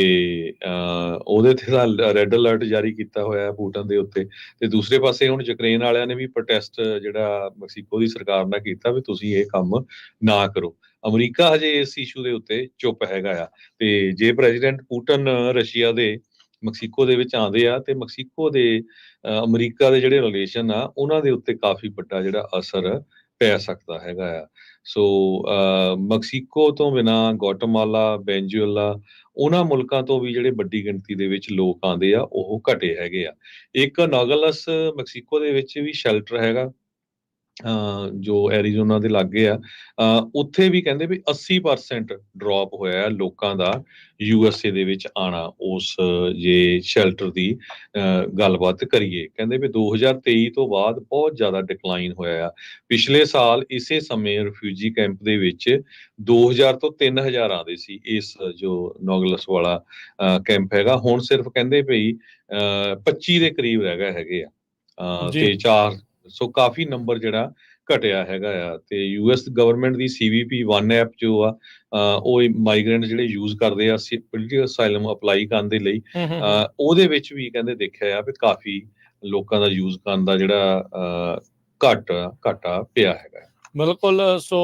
ਉਹਦੇ ਤੇ ਤਾਂ ਰੈੱਡ ਅਲਰਟ ਜਾਰੀ ਕੀਤਾ ਹੋਇਆ ਪੁਟਿਨ ਦੇ ਉੱਤੇ। ਤੇ ਦੂਸਰੇ ਪਾਸੇ ਹੁਣ ਯੂਕਰੇਨ ਵਾਲਿਆਂ ਨੇ ਵੀ ਪ੍ਰੋਟੈਸਟ ਜਿਹੜਾ ਮੈਕਸੀਕੋ ਦੀ ਸਰਕਾਰ ਨਾਲ ਕੀਤਾ ਵੀ ਤੁਸੀਂ ਇਹ ਕੰਮ ਨਾ ਕਰੋ। ਅਮਰੀਕਾ ਹਜੇ ਇਸ ਇਸ਼ੂ ਦੇ ਉੱਤੇ ਚੁੱਪ ਹੈਗਾ ਆ, ਤੇ ਜੇ ਪ੍ਰੈਜ਼ੀਡੈਂਟ ਪੁਟਿਨ ਰਸ਼ੀਆ ਦੇ ਮੈਕਸੀਕੋ ਦੇ ਵਿੱਚ ਆਉਂਦੇ ਆ ਤੇ ਮੈਕਸੀਕੋ ਦੇ ਅਮਰੀਕਾ ਦੇ ਜਿਹੜੇ ਰਿਲੇਸ਼ਨ ਆ ਉਹਨਾਂ ਦੇ ਉੱਤੇ ਕਾਫੀ ਵੱਡਾ ਜਿਹੜਾ ਅਸਰ ਪੈ ਸਕਦਾ ਹੈਗਾ ਆ। ਸੋ ਮੈਕਸੀਕੋ ਤੋਂ ਬਿਨਾਂ ਗੁਆਟੇਮਾਲਾ, ਵੈਨਜ਼ੂਏਲਾ, ਉਹਨਾਂ ਮੁਲਕਾਂ ਤੋਂ ਵੀ ਜਿਹੜੇ ਵੱਡੀ ਗਿਣਤੀ ਦੇ ਵਿੱਚ ਲੋਕ ਆਉਂਦੇ ਆ ਉਹ ਘਟੇ ਹੈਗੇ ਆ। ਇੱਕ ਨੌਗਲਸ ਮੈਕਸੀਕੋ ਦੇ ਵਿੱਚ ਵੀ ਸ਼ੈਲਟਰ ਹੈਗਾ, ਜੋ ਐਰੀਜ਼ੋਨਾ ਦੇ ਲਾਗੇ ਆ, ਉੱਥੇ ਵੀ ਕਹਿੰਦੇ ਵੀ 80% ਡ੍ਰੌਪ ਹੋਇਆ ਲੋਕਾਂ ਦਾ USA ਦੇ ਵਿੱਚ ਆਣਾ। ਉਸ ਜੇ ਸ਼ੈਲਟਰ ਦੀ ਗੱਲਬਾਤ ਕਰੀਏ, ਕਹਿੰਦੇ ਵੀ 2023 ਤੋਂ ਬਾਅਦ ਬਹੁਤ ਜ਼ਿਆਦਾ ਡਿਕਲਾਈਨ ਹੋਇਆ ਆ। ਪਿਛਲੇ ਸਾਲ ਇਸੇ ਸਮੇਂ ਰਿਫਿਊਜੀ ਕੈਂਪ ਦੇ ਵਿੱਚ 2000 ਤੋਂ 3000 ਆਉਂਦੇ ਸੀ। ਇਸ ਜੋ ਨੋਗਲਸ ਵਾਲਾ ਕੈਂਪ ਹੈਗਾ, ਹੁਣ ਸਿਰਫ ਕਹਿੰਦੇ ਭਈ 25 ਦੇ ਕਰੀਬ ਰਹਿ ਗਏ ਹੈਗੇ ਆ, ਜੀ ਤੇ 4 ਸੋ ਕਾਫੀ ਨੰਬਰ ਜਿਹੜਾ ਘਟਿਆ ਹੈਗਾ ਆ। ਤੇ US ਗਵਰਨਮੈਂਟ ਦੀ CBP-1 ਐਪ ਜੋ ਆ, ਉਹ ਮਾਈਗ੍ਰੈਂਟ ਜਿਹੜੇ ਯੂਜ਼ ਕਰਦੇ ਆ ਪੋਲੀਟੀਕਲ ਅਸਾਈਲਮ ਅਪਲਾਈ ਕਰਨ ਦੇ ਲਈ, ਹੂੰ ਹੂੰ ਹੂੰ ਉਹਦੇ ਵਿੱਚ ਵੀ ਕਹਿੰਦੇ ਦੇਖਿਆ ਆ ਵੀ ਕਾਫੀ ਲੋਕਾਂ ਦਾ ਯੂਜ਼ ਕਰਨ ਦਾ ਜਿਹੜਾ ਘਾਟਾ ਪਿਆ ਹੈਗਾ। ਬਿਲਕੁਲ। ਸੋ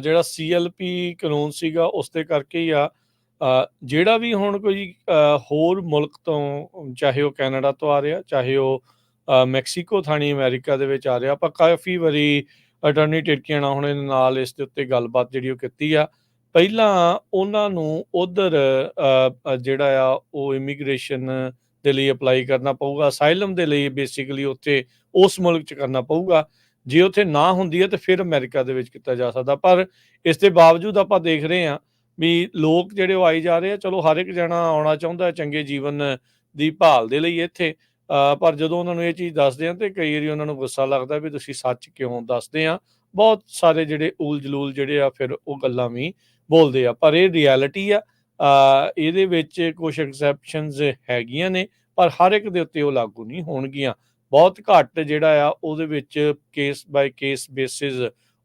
ਜਿਹੜਾ CLP ਕਾਨੂੰਨ ਸੀਗਾ ਉਸ ਦੇ ਕਰਕੇ ਹੀ ਆ। ਜਿਹੜਾ ਵੀ ਹੁਣ ਕੋਈ ਹੋਰ ਮੁਲਕ ਤੋਂ, ਚਾਹੇ ਉਹ ਕੈਨੇਡਾ ਤੋਂ ਆ ਰਿਹਾ, ਚਾਹੇ ਉਹ ਮੈਕਸੀਕੋ ਥਾਣੀ ਅਮਰੀਕਾ ਦੇ ਵਿੱਚ ਆ ਰਿਹਾ, ਆਪਾਂ ਕਾਫੀ ਵਾਰੀ ਅਟਰਨੀ ਟਿਰਕੀਆਣਾ ਹੁਣ ਇਹਦੇ ਨਾਲ ਇਸ ਦੇ ਉੱਤੇ ਗੱਲਬਾਤ ਜਿਹੜੀ ਉਹ ਕੀਤੀ ਆ। ਪਹਿਲਾਂ ਉਹਨਾਂ ਨੂੰ ਉਧਰ ਜਿਹੜਾ ਆ ਉਹ ਇਮੀਗ੍ਰੇਸ਼ਨ ਦੇ ਲਈ ਅਪਲਾਈ ਕਰਨਾ ਪਊਗਾ, ਅਸਾਈਲਮ ਦੇ ਲਈ ਬੇਸਿਕਲੀ ਉੱਥੇ ਉਸ ਮੁਲਕ 'ਚ ਕਰਨਾ ਪਊਗਾ। ਜੇ ਉੱਥੇ ਨਾ ਹੁੰਦੀ ਹੈ ਤਾਂ ਫਿਰ ਅਮਰੀਕਾ ਦੇ ਵਿੱਚ ਕੀਤਾ ਜਾ ਸਕਦਾ। ਪਰ ਇਸ ਦੇ ਬਾਵਜੂਦ ਆਪਾਂ ਦੇਖ ਰਹੇ ਹਾਂ ਵੀ ਲੋਕ ਜਿਹੜੇ ਉਹ ਆਈ ਜਾ ਰਹੇ ਆ। ਚਲੋ ਹਰ ਇੱਕ ਜਣਾ ਆਉਣਾ ਚਾਹੁੰਦਾ ਚੰਗੇ ਜੀਵਨ ਦੀ ਭਾਲ ਦੇ ਲਈ ਇੱਥੇ, ਪਰ ਜਦੋਂ ਉਹਨਾਂ ਨੂੰ ਇਹ ਚੀਜ਼ ਦੱਸਦੇ ਆ ਤੇ ਕਈ ਵਾਰੀ ਉਹਨਾਂ ਨੂੰ ਗੁੱਸਾ ਲੱਗਦਾ ਵੀ ਤੁਸੀਂ ਸੱਚ ਕਿਉਂ ਦੱਸਦੇ ਆ। ਬਹੁਤ ਸਾਰੇ ਜਿਹੜੇ ਊਲ ਜਲੂਲ ਜਿਹੜੇ ਆ ਫਿਰ ਉਹ ਗੱਲਾਂ ਵੀ ਬੋਲਦੇ ਆ, ਪਰ ਇਹ ਰਿਐਲਿਟੀ ਆ। ਇਹਦੇ ਵਿੱਚ ਕੁਝ ਐਕਸੈਪਸ਼ਨਸ ਹੈਗੀਆਂ ਨੇ, ਪਰ ਹਰ ਇੱਕ ਦੇ ਉੱਤੇ ਉਹ ਲਾਗੂ ਨਹੀਂ ਹੋਣਗੀਆਂ। ਬਹੁਤ ਘੱਟ ਜਿਹੜਾ ਆ ਉਹਦੇ ਵਿੱਚ ਕੇਸ ਬਾਏ ਕੇਸ ਬੇਸਿਸ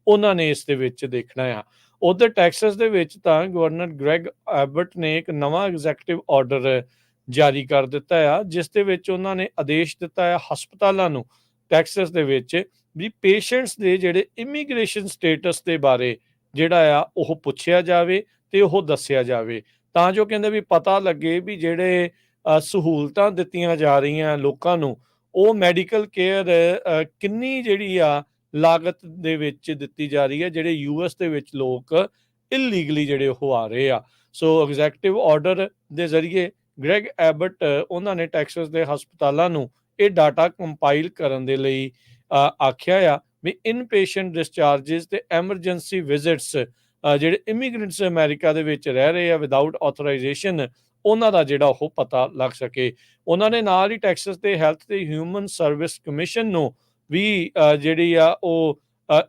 ਉਹਨਾਂ ਨੇ ਇਸ ਦੇ ਵਿੱਚ ਦੇਖਣਾ ਆ। ਉਧਰ ਟੈਕਸਸ ਦੇ ਵਿੱਚ ਤਾਂ ਗਵਰਨਰ ਗ੍ਰੈਗ ਐਬਟ ਨੇ ਇੱਕ ਨਵਾਂ ਐਗਜ਼ੈਕਟਿਵ ਆਰਡਰ ਜਾਰੀ ਕਰ ਦਿੱਤਾ ਆ, ਜਿਸ ਦੇ ਵਿੱਚ ਉਹਨਾਂ ਨੇ ਆਦੇਸ਼ ਦਿੱਤਾ ਆ ਹਸਪਤਾਲਾਂ ਨੂੰ ਟੈਕਸਸ ਦੇ ਵਿੱਚ ਵੀ ਪੇਸ਼ੈਂਟਸ ਦੇ ਜਿਹੜੇ ਇਮੀਗ੍ਰੇਸ਼ਨ ਸਟੇਟਸ ਦੇ ਬਾਰੇ ਜਿਹੜਾ ਆ ਉਹ ਪੁੱਛਿਆ ਜਾਵੇ ਤੇ ਉਹ ਦੱਸਿਆ ਜਾਵੇ, ਤਾਂ ਜੋ ਕਹਿੰਦੇ ਵੀ ਪਤਾ ਲੱਗੇ ਵੀ ਜਿਹੜੇ ਸਹੂਲਤਾਂ ਦਿੱਤੀਆਂ ਜਾ ਰਹੀਆਂ ਲੋਕਾਂ ਨੂੰ, ਉਹ ਮੈਡੀਕਲ ਕੇਅਰ ਕਿੰਨੀ ਜਿਹੜੀ ਆ ਲਾਗਤ ਦੇ ਵਿੱਚ ਦਿੱਤੀ ਜਾ ਰਹੀ ਹੈ, ਜਿਹੜੇ US ਦੇ ਵਿੱਚ ਲੋਕ ਇਲੀਗਲੀ ਜਿਹੜੇ ਉਹ ਆ ਰਹੇ ਆ। ਸੋ ਐਗਜ਼ੈਕਟਿਵ ਆਰਡਰ ਦੇ ਜ਼ਰੀਏ ਗ੍ਰੈਗ ਐਬਟ ਉਹਨਾਂ ਨੇ ਟੈਕਸਸ ਦੇ ਹਸਪਤਾਲਾਂ ਨੂੰ ਇਹ ਡਾਟਾ ਕੰਪਾਈਲ ਕਰਨ ਦੇ ਲਈ ਆਖਿਆ ਆ ਵੀ ਇਨ ਪੇਸ਼ੈਂਟ ਡਿਸਚਾਰਜਸ ਤੇ ਐਮਰਜੈਂਸੀ ਵਿਜ਼ਿਟਸ ਜਿਹੜੇ ਇਮੀਗ੍ਰੈਂਟਸ ਅਮਰੀਕਾ ਦੇ ਵਿੱਚ ਰਹਿ ਰਹੇ ਆ ਵਿਦਆਊਟ ਆਥੋਰਾਈਜੇਸ਼ਨ, ਉਹਨਾਂ ਦਾ ਜਿਹੜਾ ਉਹ ਪਤਾ ਲੱਗ ਸਕੇ। ਉਹਨਾਂ ਨੇ ਨਾਲ ਹੀ ਟੈਕਸਸ ਦੇ ਹੈਲਥ ਤੇ ਹਿਊਮਨ ਸਰਵਿਸ ਕਮਿਸ਼ਨ ਨੂੰ ਵੀ ਜਿਹੜੀ ਆ ਉਹ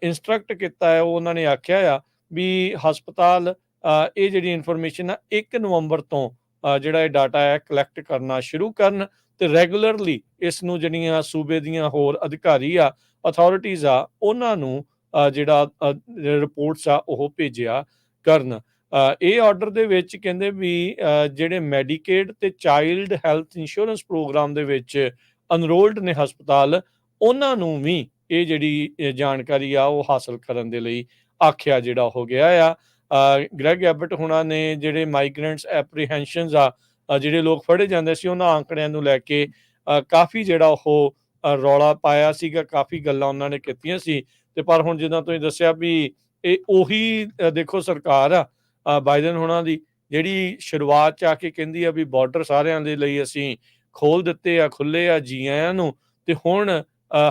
ਇੰਸਟਰਕਟ ਕੀਤਾ ਹੈ। ਉਹਨਾਂ ਨੇ ਆਖਿਆ ਆ ਵੀ ਹਸਪਤਾਲ ਇਹ ਜਿਹੜੀ ਇਨਫੋਰਮੇਸ਼ਨ ਆ 1 ਨਵੰਬਰ ਤੋਂ ਜਿਹੜਾ ਇਹ ਡਾਟਾ ਹੈ ਕਲੈਕਟ ਕਰਨਾ ਸ਼ੁਰੂ ਕਰਨ ਤੇ ਰੈਗੂਲਰਲੀ ਇਸ ਨੂੰ ਜਿਹੜੀਆਂ ਸੂਬੇ ਦੀਆਂ ਹੋਰ ਅਧਿਕਾਰੀ ਆ, ਅਥਾਰਟੀਜ਼ ਆ, ਉਹਨਾਂ ਨੂੰ ਜਿਹੜਾ ਰਿਪੋਰਟਸ ਆ ਉਹ ਭੇਜਿਆ ਕਰਨ। ਇਹ ਆਰਡਰ ਦੇ ਵਿੱਚ ਕਹਿੰਦੇ ਵੀ ਜਿਹੜੇ ਮੈਡੀਕੇਡ ਤੇ ਚਾਈਲਡ ਹੈਲਥ ਇੰਸ਼ੋਰੈਂਸ ਪ੍ਰੋਗਰਾਮ ਦੇ ਵਿੱਚ ਅਨਰੋਲਡ ਨੇ ਹਸਪਤਾਲ, ਉਹਨਾਂ ਨੂੰ ਵੀ ਇਹ ਜਿਹੜੀ ਜਾਣਕਾਰੀ ਆ ਉਹ ਹਾਸਲ ਕਰਨ ਦੇ ਲਈ ਆਖਿਆ ਜਿਹੜਾ ਹੋ ਗਿਆ ਆ। ਗ੍ਰੈਗ ਐਬਟ ਹੁਣਾਂ ਨੇ ਜਿਹੜੇ ਮਾਈਗ੍ਰੈਂਟਸ ਐਪਰੀਹੈਂਸ਼ਨਸ ਆ, ਜਿਹੜੇ ਲੋਕ ਫੜੇ ਜਾਂਦੇ ਸੀ, ਉਹਨਾਂ ਆંકੜਿਆਂ ਨੂੰ ਲੈ ਕੇ ਕਾਫੀ ਜਿਹੜਾ ਉਹ ਰੌਲਾ ਪਾਇਆ ਸੀਗਾ, ਕਾਫੀ ਗੱਲਾਂ ਉਹਨਾਂ ਨੇ ਕੀਤੀਆਂ ਸੀ। ਤੇ ਪਰ ਹੁਣ ਜਿੱਦਾਂ ਤੁਸੀਂ ਦੱਸਿਆ ਵੀ ਇਹ ਉਹੀ ਦੇਖੋ ਸਰਕਾਰ ਆ ਬਾਈਡਨ ਹੁਣਾਂ ਦੀ, ਜਿਹੜੀ ਸ਼ੁਰੂਆਤ 'ਚ ਆ ਕੇ ਕਹਿੰਦੀ ਆ ਵੀ ਬਾਰਡਰ ਸਾਰਿਆਂ ਦੇ ਲਈ ਅਸੀਂ ਖੋਲ ਦਿੱਤੇ ਆ, ਖੁੱਲੇ ਆ, ਜੀ ਆਇਆਂ ਨੂੰ, ਤੇ ਹੁਣ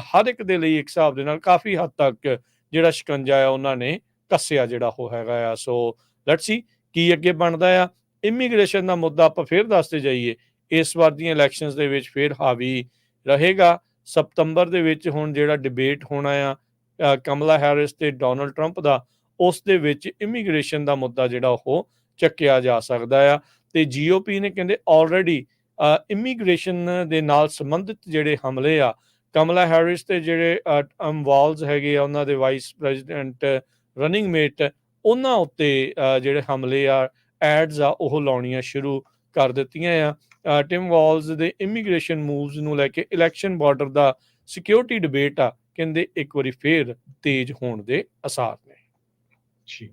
ਹਰ ਇੱਕ ਦੇ ਲਈ ਇੱਕ ਹਿਸਾਬ ਦੇ ਨਾਲ ਕਾਫੀ ਹੱਦ ਤੱਕ ਜਿਹੜਾ ਸ਼ਿਕੰਜਾ ਆ ਉਹਨਾਂ ਨੇ ਕੱਸਿਆ ਜਿਹੜਾ ਉਹ ਹੈਗਾ ਆ। ਸੋ ਲੈਟਸ ਸੀ ਕੀ ਅੱਗੇ ਬਣਦਾ ਆ। ਇਮੀਗ੍ਰੇਸ਼ਨ ਦਾ ਮੁੱਦਾ ਆਪਾਂ ਫੇਰ ਦੱਸਦੇ ਜਾਈਏ, ਇਸ ਵਾਰ ਦੀਆਂ ਇਲੈਕਸ਼ਨਸ ਦੇ ਵਿੱਚ ਫੇਰ ਹਾਵੀ ਰਹੇਗਾ। ਸਤੰਬਰ ਦੇ ਵਿੱਚ ਹੁਣ ਜਿਹੜਾ ਡਿਬੇਟ ਹੋਣਾ ਆ ਕਮਲਾ ਹੈਰਿਸ ਤੇ ਡੋਨਲਡ ਟਰੰਪ ਦਾ, ਉਸ ਦੇ ਵਿੱਚ ਇਮੀਗ੍ਰੇਸ਼ਨ ਦਾ ਮੁੱਦਾ ਜਿਹੜਾ ਉਹ ਚੱਕਿਆ ਜਾ ਸਕਦਾ ਆ। ਤੇ GOP ਨੇ ਕਹਿੰਦੇ ਆਲਰੇਡੀ ਇਮੀਗ੍ਰੇਸ਼ਨ ਦੇ ਨਾਲ ਸੰਬੰਧਿਤ ਜਿਹੜੇ ਹਮਲੇ ਆ, ਕਮਲਾ ਹੈਰਿਸ ਤੇ ਜਿਹੜੇ ਵਾਲਜ਼ ਹੈਗੇ ਆ ਉਹਨਾਂ ਦੇ ਵਾਈਸ ਪ੍ਰੈਜ਼ੀਡੈਂਟ ਰਨਿੰਗ ਮੇਟ, ਉਹਨਾਂ ਉੱਤੇ ਜਿਹੜੇ ਹਮਲੇ ਆ, ਐਡਸ ਆ ਉਹ ਲਾਉਣੀਆਂ ਸ਼ੁਰੂ ਕਰ ਦਿੱਤੀਆਂ ਆ। ਟਿਮ ਵਾਲਜ਼ ਦੇ ਇਮੀਗ੍ਰੇਸ਼ਨ ਮੂਵਸ ਨੂੰ ਲੈ ਕੇ ਇਲੈਕਸ਼ਨ ਬਾਰਡਰ ਦਾ ਸਿਕਿਉਰਿਟੀ ਡਿਬੇਟ ਆ, ਕਹਿੰਦੇ ਇੱਕ ਵਾਰੀ ਫੇਰ ਤੇਜ਼ ਹੋਣ ਦੇ ਅਸਾਰ ਨੇ। ਜੀ,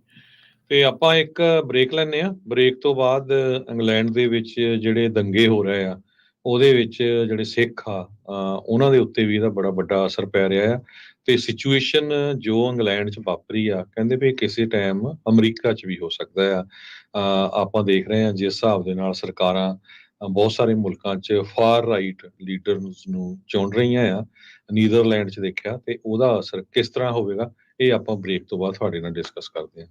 ਤੇ ਆਪਾਂ ਇੱਕ ਬ੍ਰੇਕ ਲੈਂਦੇ ਆ। ਬ੍ਰੇਕ ਤੋਂ ਬਾਅਦ ਇੰਗਲੈਂਡ ਦੇ ਵਿੱਚ ਜਿਹੜੇ ਦੰਗੇ ਹੋ ਰਹੇ ਆ, ਉਹਦੇ ਵਿੱਚ ਜਿਹੜੇ ਸਿੱਖ ਆ ਉਹਨਾਂ ਦੇ ਉੱਤੇ ਵੀ ਇਹਦਾ ਬੜਾ ਵੱਡਾ ਅਸਰ ਪੈ ਰਿਹਾ ਆ। ਤੇ ਸਿਚੁਏਸ਼ਨ ਜੋ ਇੰਗਲੈਂਡ 'ਚ ਵਾਪਰੀ ਆ, ਕਹਿੰਦੇ ਵੀ ਕਿਸੇ ਟਾਈਮ ਅਮਰੀਕਾ 'ਚ ਵੀ ਹੋ ਸਕਦਾ ਆ। ਆਪਾਂ ਦੇਖ ਰਹੇ ਹਾਂ ਜਿਸ ਹਿਸਾਬ ਦੇ ਨਾਲ ਸਰਕਾਰਾਂ ਬਹੁਤ ਸਾਰੇ ਮੁਲਕਾਂ 'ਚ ਫਾਰ ਰਾਈਟ ਲੀਡਰਸ ਨੂੰ ਚੁਣ ਰਹੀਆਂ ਆ। ਨੀਦਰਲੈਂਡ 'ਚ ਦੇਖਿਆ ਤੇ ਉਹਦਾ ਅਸਰ ਕਿਸ ਤਰ੍ਹਾਂ ਹੋਵੇਗਾ, ਇਹ ਆਪਾਂ ਬ੍ਰੇਕ ਤੋਂ ਬਾਅਦ ਤੁਹਾਡੇ ਨਾਲ ਡਿਸਕਸ ਕਰਦੇ ਹਾਂ।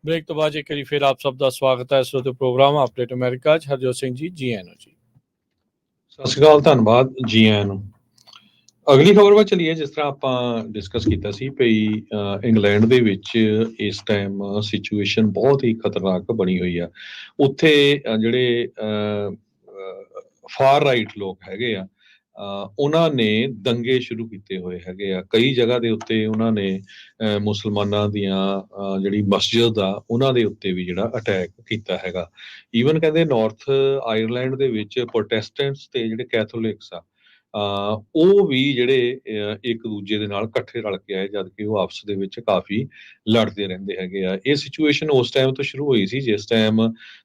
ਬ੍ਰੇਕ ਤੋਂ ਬਾਅਦ ਇੱਕ ਵਾਰੀ ਫਿਰ ਆਪ ਸਭ ਦਾ ਸਵਾਗਤ ਹੈ ਇਸ ਵਕਤ ਪ੍ਰੋਗਰਾਮ ਅਪਡੇਟ ਅਮਰੀਕਾ 'ਚ। ਹਰਜੋਤ ਸਿੰਘ ਜੀ, ਜੀ ਆਇਆਂ ਨੂੰ ਜੀ। ਸਤਿ ਸ਼੍ਰੀ ਅਕਾਲ, ਧੰਨਵਾਦ, ਜੀ ਆਇਆਂ ਨੂੰ। ਅਗਲੀ ਖਬਰ ਵੱਲ ਚੱਲੀਏ। ਜਿਸ ਤਰ੍ਹਾਂ ਆਪਾਂ ਡਿਸਕਸ ਕੀਤਾ ਸੀ ਭਈ ਇੰਗਲੈਂਡ ਦੇ ਵਿੱਚ ਇਸ ਟਾਈਮ ਸਿਚੁਏਸ਼ਨ ਬਹੁਤ ਹੀ ਖਤਰਨਾਕ ਬਣੀ ਹੋਈ ਆ। ਉੱਥੇ ਜਿਹੜੇ ਫਾਰ ਰਾਈਟ ਲੋਕ ਹੈਗੇ ਆ, ਉਹਨਾਂ ਨੇ ਦੰਗੇ ਸ਼ੁਰੂ ਕੀਤੇ ਹੋਏ ਹੈਗੇ ਆ। ਕਈ ਜਗ੍ਹਾ ਦੇ ਉੱਤੇ ਉਹਨਾਂ ਨੇ ਮੁਸਲਮਾਨਾਂ ਦੀਆਂ ਜਿਹੜੀ ਮਸਜਿਦ ਆ ਉਹਨਾਂ ਦੇ ਉੱਤੇ ਵੀ ਜਿਹੜਾ ਅਟੈਕ ਕੀਤਾ ਹੈਗਾ। ਈਵਨ ਕਹਿੰਦੇ ਨਾਰਥ ਆਇਰਲੈਂਡ ਦੇ ਵਿੱਚ ਪ੍ਰੋਟੈਸਟੈਂਟਸ ਤੇ ਜਿਹੜੇ ਕੈਥੋਲਿਕਸ ਆ, ਉਹ ਵੀ ਜਿਹੜੇ ਇੱਕ ਦੂਜੇ ਦੇ ਨਾਲ ਇਕੱਠੇ ਰਲ ਕੇ ਆਏ, ਜਦ ਕਿ ਉਹ ਆਪਸ ਦੇ ਵਿੱਚ ਕਾਫੀ ਲੜਦੇ ਰਹਿੰਦੇ ਹੈਗੇ ਆ। ਇਹ ਸਿਚੁਏਸ਼ਨ ਉਸ ਟਾਈਮ ਤੋਂ ਸ਼ੁਰੂ ਹੋਈ ਸੀ ਜਿਸ ਟਾਈਮ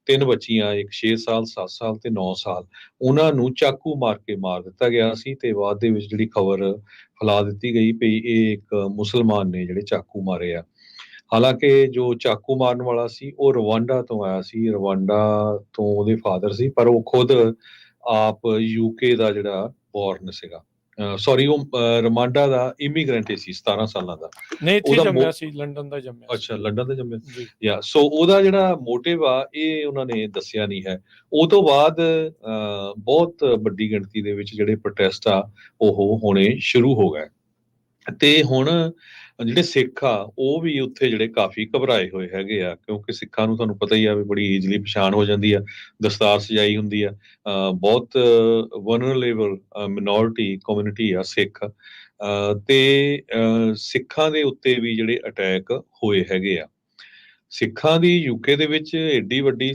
3 ਬੱਚੀਆਂ, ਇੱਕ 6 ਸਾਲ, 7 ਸਾਲ ਤੇ 9 ਸਾਲ, ਉਹਨਾਂ ਨੂੰ ਚਾਕੂ ਮਾਰ ਕੇ ਮਾਰ ਦਿੱਤਾ ਗਿਆ ਸੀ। ਤੇ ਬਾਅਦ ਦੇ ਵਿੱਚ ਜਿਹੜੀ ਖਬਰ ਫੈਲਾ ਦਿੱਤੀ ਗਈ ਵੀ ਇਹ ਇੱਕ ਮੁਸਲਮਾਨ ਨੇ ਜਿਹੜੇ ਚਾਕੂ ਮਾਰੇ ਆ। ਹਾਲਾਂਕਿ ਜੋ ਚਾਕੂ ਮਾਰਨ ਵਾਲਾ ਸੀ ਉਹ ਰਵਾਂਡਾ ਤੋਂ ਆਇਆ ਸੀ, ਰਵਾਂਡਾ ਤੋਂ ਉਹਦੇ ਫਾਦਰ ਸੀ, ਪਰ ਉਹ ਖੁਦ ਆਪ ਯੂਕੇ ਦਾ ਜਿਹੜਾ ਬੋਰਨ ਸੀਗਾ। ਸੌਰੀ, ਉਹ ਰਵਾਂਡਾ ਦਾ ਇਮੀਗ੍ਰੈਂਟ ਸੀ, 17 ਸਾਲਾਂ ਦਾ। ਨਹੀਂ, ਇੱਥੇ ਉਹਦਾ ਜੰਮਿਆ ਸੀ, ਲੰਡਨ ਦਾ ਜੰਮਿਆ ਸੀ। ਅੱਛਾ, ਲੰਡਨ ਦਾ ਜੰਮਿਆ ਜੀ। ਯਾ। ਸੋ ਉਹਦਾ ਜਿਹੜਾ ਮੋਟਿਵ ਆ ਇਹ ਉਹਨਾਂ ਨੇ ਦੱਸਿਆ ਨਹੀਂ ਹੈ। ਉਹ ਤੋਂ ਬਾਅਦ ਬਹੁਤ ਵੱਡੀ ਗਿਣਤੀ ਦੇ ਵਿੱਚ ਜਿਹੜੇ ਪ੍ਰੋਟੈਸਟ ਆ ਉਹ ਹੋਣੇ ਸ਼ੁਰੂ ਹੋ ਗਏ। ਤੇ ਹੁਣ ਜਿਹੜੇ ਸਿੱਖ ਆ ਉਹ ਵੀ ਉੱਥੇ ਜਿਹੜੇ ਕਾਫੀ ਘਬਰਾਏ ਹੋਏ ਹੈਗੇ ਆ, ਕਿਉਂਕਿ ਸਿੱਖਾਂ ਨੂੰ ਤੁਹਾਨੂੰ ਪਤਾ ਹੀ ਆ ਵੀ ਬੜੀ ਈਜ਼ਲੀ ਪਛਾਣ ਹੋ ਜਾਂਦੀ ਆ, ਦਸਤਾਰ ਸਜਾਈ ਹੁੰਦੀ ਆ। ਬਹੁਤ ਵਨਰੇਬਲ ਮਿਨੋਰਿਟੀ ਕਮਿਊਨਿਟੀ ਆ ਸਿੱਖ, ਤੇ ਸਿੱਖਾਂ ਦੇ ਉੱਤੇ ਵੀ ਜਿਹੜੇ ਅਟੈਕ ਹੋਏ ਹੈਗੇ ਆ। ਸਿੱਖਾਂ ਦੀ ਯੂਕੇ ਦੇ ਵਿੱਚ ਏਡੀ ਵੱਡੀ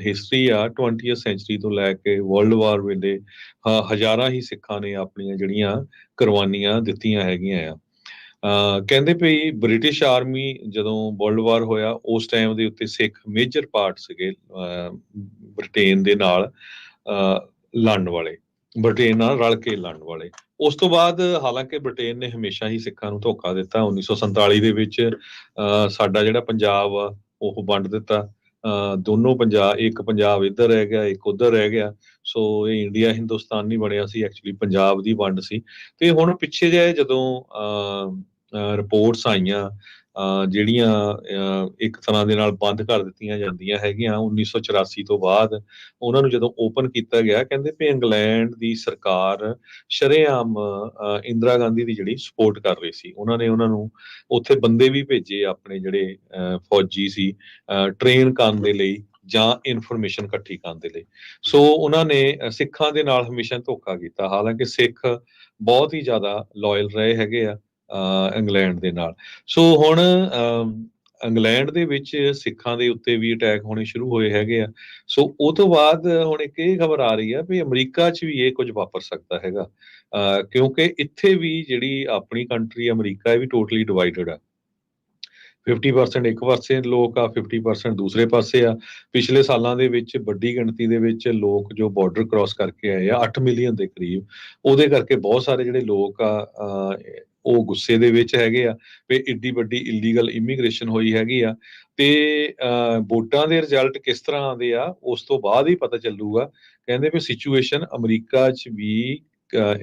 ਹਿਸਟਰੀ ਆ, 20th ਸੈਂਚੁਰੀ ਤੋਂ ਲੈ ਕੇ ਵਰਲਡ ਵਾਰ ਵੇਲੇ ਹਜ਼ਾਰਾਂ ਹੀ ਸਿੱਖਾਂ ਨੇ ਆਪਣੀਆਂ ਜਿਹੜੀਆਂ ਕੁਰਬਾਨੀਆਂ ਦਿੱਤੀਆਂ ਹੈਗੀਆਂ ਆ। ਕਹਿੰਦੇ ਭਈ ਬ੍ਰਿਟਿਸ਼ ਆਰਮੀ ਜਦੋਂ ਵਰਲਡ ਵਾਰ ਹੋਇਆ ਉਸ ਟਾਈਮ ਦੇ ਉੱਤੇ ਸਿੱਖ ਮੇਜਰ ਪਾਰਟ ਸੀਗੇ ਬ੍ਰਿਟੇਨ ਦੇ ਨਾਲ ਲੜਨ ਵਾਲੇ, ਬ੍ਰਿਟੇਨ ਨਾਲ ਰਲ ਕੇ ਲੜਨ ਵਾਲੇ। ਉਸ ਤੋਂ ਬਾਅਦ ਹਾਲਾਂਕਿ ਬ੍ਰਿਟੇਨ ਨੇ ਹਮੇਸ਼ਾ ਹੀ ਸਿੱਖਾਂ ਨੂੰ ਧੋਖਾ ਦਿੱਤਾ। 1947 ਦੇ ਵਿੱਚ ਸਾਡਾ ਜਿਹੜਾ ਪੰਜਾਬ ਆ ਉਹ ਵੰਡ ਦਿੱਤਾ। ਦੋਨੋਂ ਪੰਜਾਬ, ਇੱਕ ਪੰਜਾਬ ਇੱਧਰ ਰਹਿ ਗਿਆ, ਇੱਕ ਉੱਧਰ ਰਹਿ ਗਿਆ। ਸੋ ਇਹ ਇੰਡੀਆ ਹਿੰਦੁਸਤਾਨ ਨਹੀਂ ਬਣਿਆ ਸੀ, ਐਕਚੁਅਲੀ ਪੰਜਾਬ ਦੀ ਵੰਡ ਸੀ। ਤੇ ਹੁਣ ਪਿੱਛੇ ਜਿਹੇ ਜਦੋਂ ਰਿਪੋਰਟਸ ਆਈਆਂ ਜਿਹੜੀਆਂ ਇੱਕ ਤਰ੍ਹਾਂ ਦੇ ਨਾਲ ਬੰਦ ਕਰ ਦਿੱਤੀਆਂ ਜਾਂਦੀਆਂ ਹੈਗੀਆਂ 1984 ਤੋਂ ਬਾਅਦ, ਉਹਨਾਂ ਨੂੰ ਜਦੋਂ ਓਪਨ ਕੀਤਾ ਗਿਆ, ਕਹਿੰਦੇ ਵੀ ਇੰਗਲੈਂਡ ਦੀ ਸਰਕਾਰ ਸ਼ਰੇਆਮ ਇੰਦਰਾ ਗਾਂਧੀ ਦੀ ਜਿਹੜੀ ਸਪੋਰਟ ਕਰ ਰਹੀ ਸੀ। ਉਹਨਾਂ ਨੇ ਉਹਨਾਂ ਨੂੰ ਉੱਥੇ ਬੰਦੇ ਵੀ ਭੇਜੇ ਆਪਣੇ ਜਿਹੜੇ ਫੌਜੀ ਸੀ ਟ੍ਰੇਨ ਕਰਨ ਦੇ ਲਈ ਜਾਂ ਇਨਫੋਰਮੇਸ਼ਨ ਇਕੱਠੀ ਕਰਨ ਦੇ ਲਈ। ਸੋ ਉਹਨਾਂ ਨੇ ਸਿੱਖਾਂ ਦੇ ਨਾਲ ਹਮੇਸ਼ਾ ਧੋਖਾ ਕੀਤਾ। ਹਾਲਾਂਕਿ ਸਿੱਖ ਬਹੁਤ ਹੀ ਜ਼ਿਆਦਾ ਲਾਇਲ ਰਹੇ ਹੈਗੇ ਆ ਇੰਗਲੈਂਡ ਦੇ ਨਾਲ। ਸੋ ਹੁਣ ਇੰਗਲੈਂਡ ਦੇ ਵਿੱਚ ਸਿੱਖਾਂ ਦੇ ਉੱਤੇ ਵੀ ਅਟੈਕ ਹੋਣੇ ਸ਼ੁਰੂ ਹੋਏ ਹੈਗੇ ਆ। ਸੋ ਉਹ ਤੋਂ ਬਾਅਦ ਹੁਣ ਇੱਕ ਇਹ ਖਬਰ ਆ ਰਹੀ ਆ ਵੀ ਅਮਰੀਕਾ 'ਚ ਵੀ ਇਹ ਕੁਝ ਵਾਪਰ ਸਕਦਾ ਹੈਗਾ, ਕਿਉਂਕਿ ਇੱਥੇ ਵੀ ਜਿਹੜੀ ਆਪਣੀ ਕੰਟਰੀ ਅਮਰੀਕਾ ਇਹ ਵੀ ਟੋਟਲੀ ਡਿਵਾਈਡਡ ਆ। 50% ਇੱਕ ਪਾਸੇ ਲੋਕ ਆ, 50% ਦੂਸਰੇ ਪਾਸੇ ਆ। ਪਿਛਲੇ ਸਾਲਾਂ ਦੇ ਵਿੱਚ ਵੱਡੀ ਗਿਣਤੀ ਦੇ ਵਿੱਚ ਲੋਕ ਜੋ ਬਾਰਡਰ ਕ੍ਰਾਸ ਕਰਕੇ ਆਏ ਆ, 8 ਮਿਲੀਅਨ ਦੇ ਕਰੀਬ। ਉਹਦੇ ਕਰਕੇ ਬਹੁਤ ਸਾਰੇ ਜਿਹੜੇ ਲੋਕ ਆ ਉਹ ਗੁੱਸੇ ਦੇ ਵਿੱਚ ਹੈਗੇ ਆ ਵੀ ਏਡੀ ਵੱਡੀ ਇਲੀਗਲ ਇਮੀਗ੍ਰੇਸ਼ਨ ਹੋਈ ਹੈਗੀ ਆ। ਤੇ ਵੋਟਾਂ ਦੇ ਰਿਜ਼ਲਟ ਕਿਸ ਤਰ੍ਹਾਂ ਆਉਂਦੇ ਆ ਉਸ ਤੋਂ ਬਾਅਦ ਹੀ ਪਤਾ ਚੱਲੂਗਾ। ਕਹਿੰਦੇ ਵੀ ਸਿਚੁਏਸ਼ਨ ਅਮਰੀਕਾ 'ਚ ਵੀ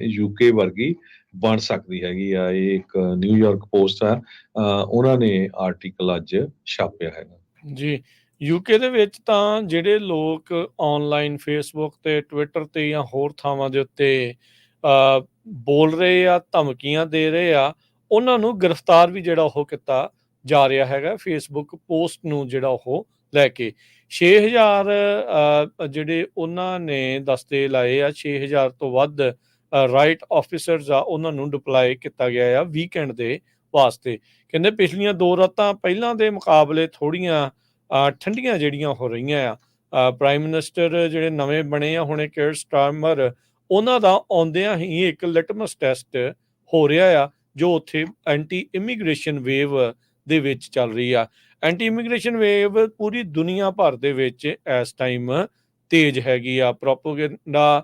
ਯੂਕੇ ਵਰਗੀ ਬਣ ਸਕਦੀ ਹੈਗੀ ਆ। ਇਹ ਇੱਕ ਨਿਊਯਾਰਕ ਪੋਸਟ ਆ, ਉਹਨਾਂ ਨੇ ਆਰਟੀਕਲ ਅੱਜ ਛਾਪਿਆ ਹੈਗਾ ਜੀ। ਯੂਕੇ ਦੇ ਵਿੱਚ ਤਾਂ ਜਿਹੜੇ ਲੋਕ ਆਨਲਾਈਨ ਫੇਸਬੁੱਕ ਤੇ ਟਵਿੱਟਰ ਤੇ ਜਾਂ ਹੋਰ ਥਾਵਾਂ ਦੇ ਉੱਤੇ ਬੋਲ ਰਹੇ ਆ, ਧਮਕੀਆਂ ਦੇ ਰਹੇ ਆ, ਉਹਨਾਂ ਨੂੰ ਗ੍ਰਿਫਤਾਰ ਵੀ ਜਿਹੜਾ ਉਹ ਕੀਤਾ ਜਾ ਰਿਹਾ ਹੈਗਾ ਫੇਸਬੁੱਕ ਪੋਸਟ ਨੂੰ ਜਿਹੜਾ ਉਹ ਲੈ ਕੇ। 6000 ਜਿਹੜੇ ਉਹਨਾਂ ਨੇ ਦਸਤੇ ਲਾਏ ਆ, 6000 ਤੋਂ ਵੱਧ ਰਾਈਟ ਆਫਿਸਰਸ ਆ, ਉਹਨਾਂ ਨੂੰ ਡਿਪਲਾਈ ਕੀਤਾ ਗਿਆ ਆ ਵੀਕਐਂਡ ਦੇ ਵਾਸਤੇ। ਕਹਿੰਦੇ ਪਿਛਲੀਆਂ 2 ਰਾਤਾਂ ਪਹਿਲਾਂ ਦੇ ਮੁਕਾਬਲੇ ਥੋੜ੍ਹੀਆਂ ਠੰਡੀਆਂ ਜਿਹੜੀਆਂ ਹੋ ਰਹੀਆਂ ਆ। ਪ੍ਰਾਈਮ ਮਿਨਿਸਟਰ ਜਿਹੜੇ ਨਵੇਂ ਬਣੇ ਆ ਹੁਣੇ ਕੇਅਰ ਸਟਾਰਮਰ, ਉਹਨਾਂ ਦਾ ਆਉਂਦਿਆਂ ਹੀ ਇੱਕ ਲਿਟਮਸ ਟੈਸਟ ਹੋ ਰਿਹਾ ਆ ਜੋ ਉੱਥੇ ਐਂਟੀ ਇਮੀਗ੍ਰੇਸ਼ਨ ਵੇਵ ਦੇ ਵਿੱਚ ਚੱਲ ਰਹੀ ਆ। ਐਂਟੀ ਇਮੀਗ੍ਰੇਸ਼ਨ ਵੇਵ ਪੂਰੀ ਦੁਨੀਆ ਭਰ ਦੇ ਵਿੱਚ ਇਸ ਟਾਈਮ ਤੇਜ਼ ਹੈਗੀ ਆ। ਪ੍ਰੋਪੋਗੈਂਡਾ,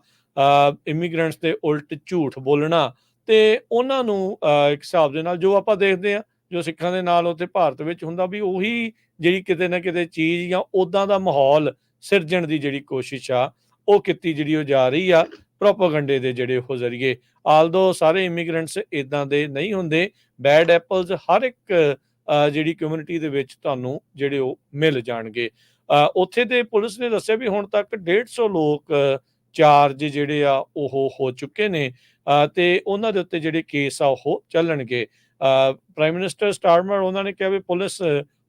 ਇਮੀਗ੍ਰੈਂਟਸ ਦੇ ਉਲਟ ਝੂਠ ਬੋਲਣਾ, ਤੇ ਉਹਨਾਂ ਨੂੰ ਇੱਕ ਹਿਸਾਬ ਦੇ ਨਾਲ ਜੋ ਆਪਾਂ ਦੇਖਦੇ ਆ ਜੋ ਸਿੱਖਾਂ ਦੇ ਨਾਲ ਉੱਥੇ ਭਾਰਤ ਵਿੱਚ ਹੁੰਦਾ ਵੀ ਉਹੀ ਜਿਹੜੀ ਕਿਤੇ ਨਾ ਕਿਤੇ ਚੀਜ਼ ਜਾਂ ਉੱਦਾਂ ਦਾ ਮਾਹੌਲ ਸਿਰਜਣ ਦੀ ਜਿਹੜੀ ਕੋਸ਼ਿਸ਼ ਆ ਉਹ ਕੀਤੀ ਜਿਹੜੀ ਉਹ ਜਾ ਰਹੀ ਆ ਪ੍ਰੋਪੋਗੰਡੇ ਦੇ ਜਿਹੜੇ ਉਹ ਜ਼ਰੀਏ। ਆਲਦੋ ਸਾਰੇ ਇਮੀਗ੍ਰੈਂਟਸ ਇੱਦਾਂ ਦੇ ਨਹੀਂ ਹੁੰਦੇ, ਬੈਡ ਐਪਲਸ ਹਰ ਇੱਕ ਜਿਹੜੀ ਕਮਿਊਨਿਟੀ ਦੇ ਵਿੱਚ ਤੁਹਾਨੂੰ ਜਿਹੜੇ ਉਹ ਮਿਲ ਜਾਣਗੇ। ਉੱਥੇ ਦੇ ਪੁਲਿਸ ਨੇ ਦੱਸਿਆ ਵੀ ਹੁਣ ਤੱਕ 150 ਲੋਕ ਚਾਰਜ ਜਿਹੜੇ ਆ ਉਹ ਹੋ ਚੁੱਕੇ ਨੇ, ਤੇ ਉਹਨਾਂ ਦੇ ਉੱਤੇ ਜਿਹੜੇ ਕੇਸ ਆ ਉਹ ਚੱਲਣਗੇ। ਪ੍ਰਾਈਮ ਮਿਨਿਸਟਰ ਸਟਾਰਮਰ ਉਹਨਾਂ ਨੇ ਕਿਹਾ ਵੀ ਪੁਲਿਸ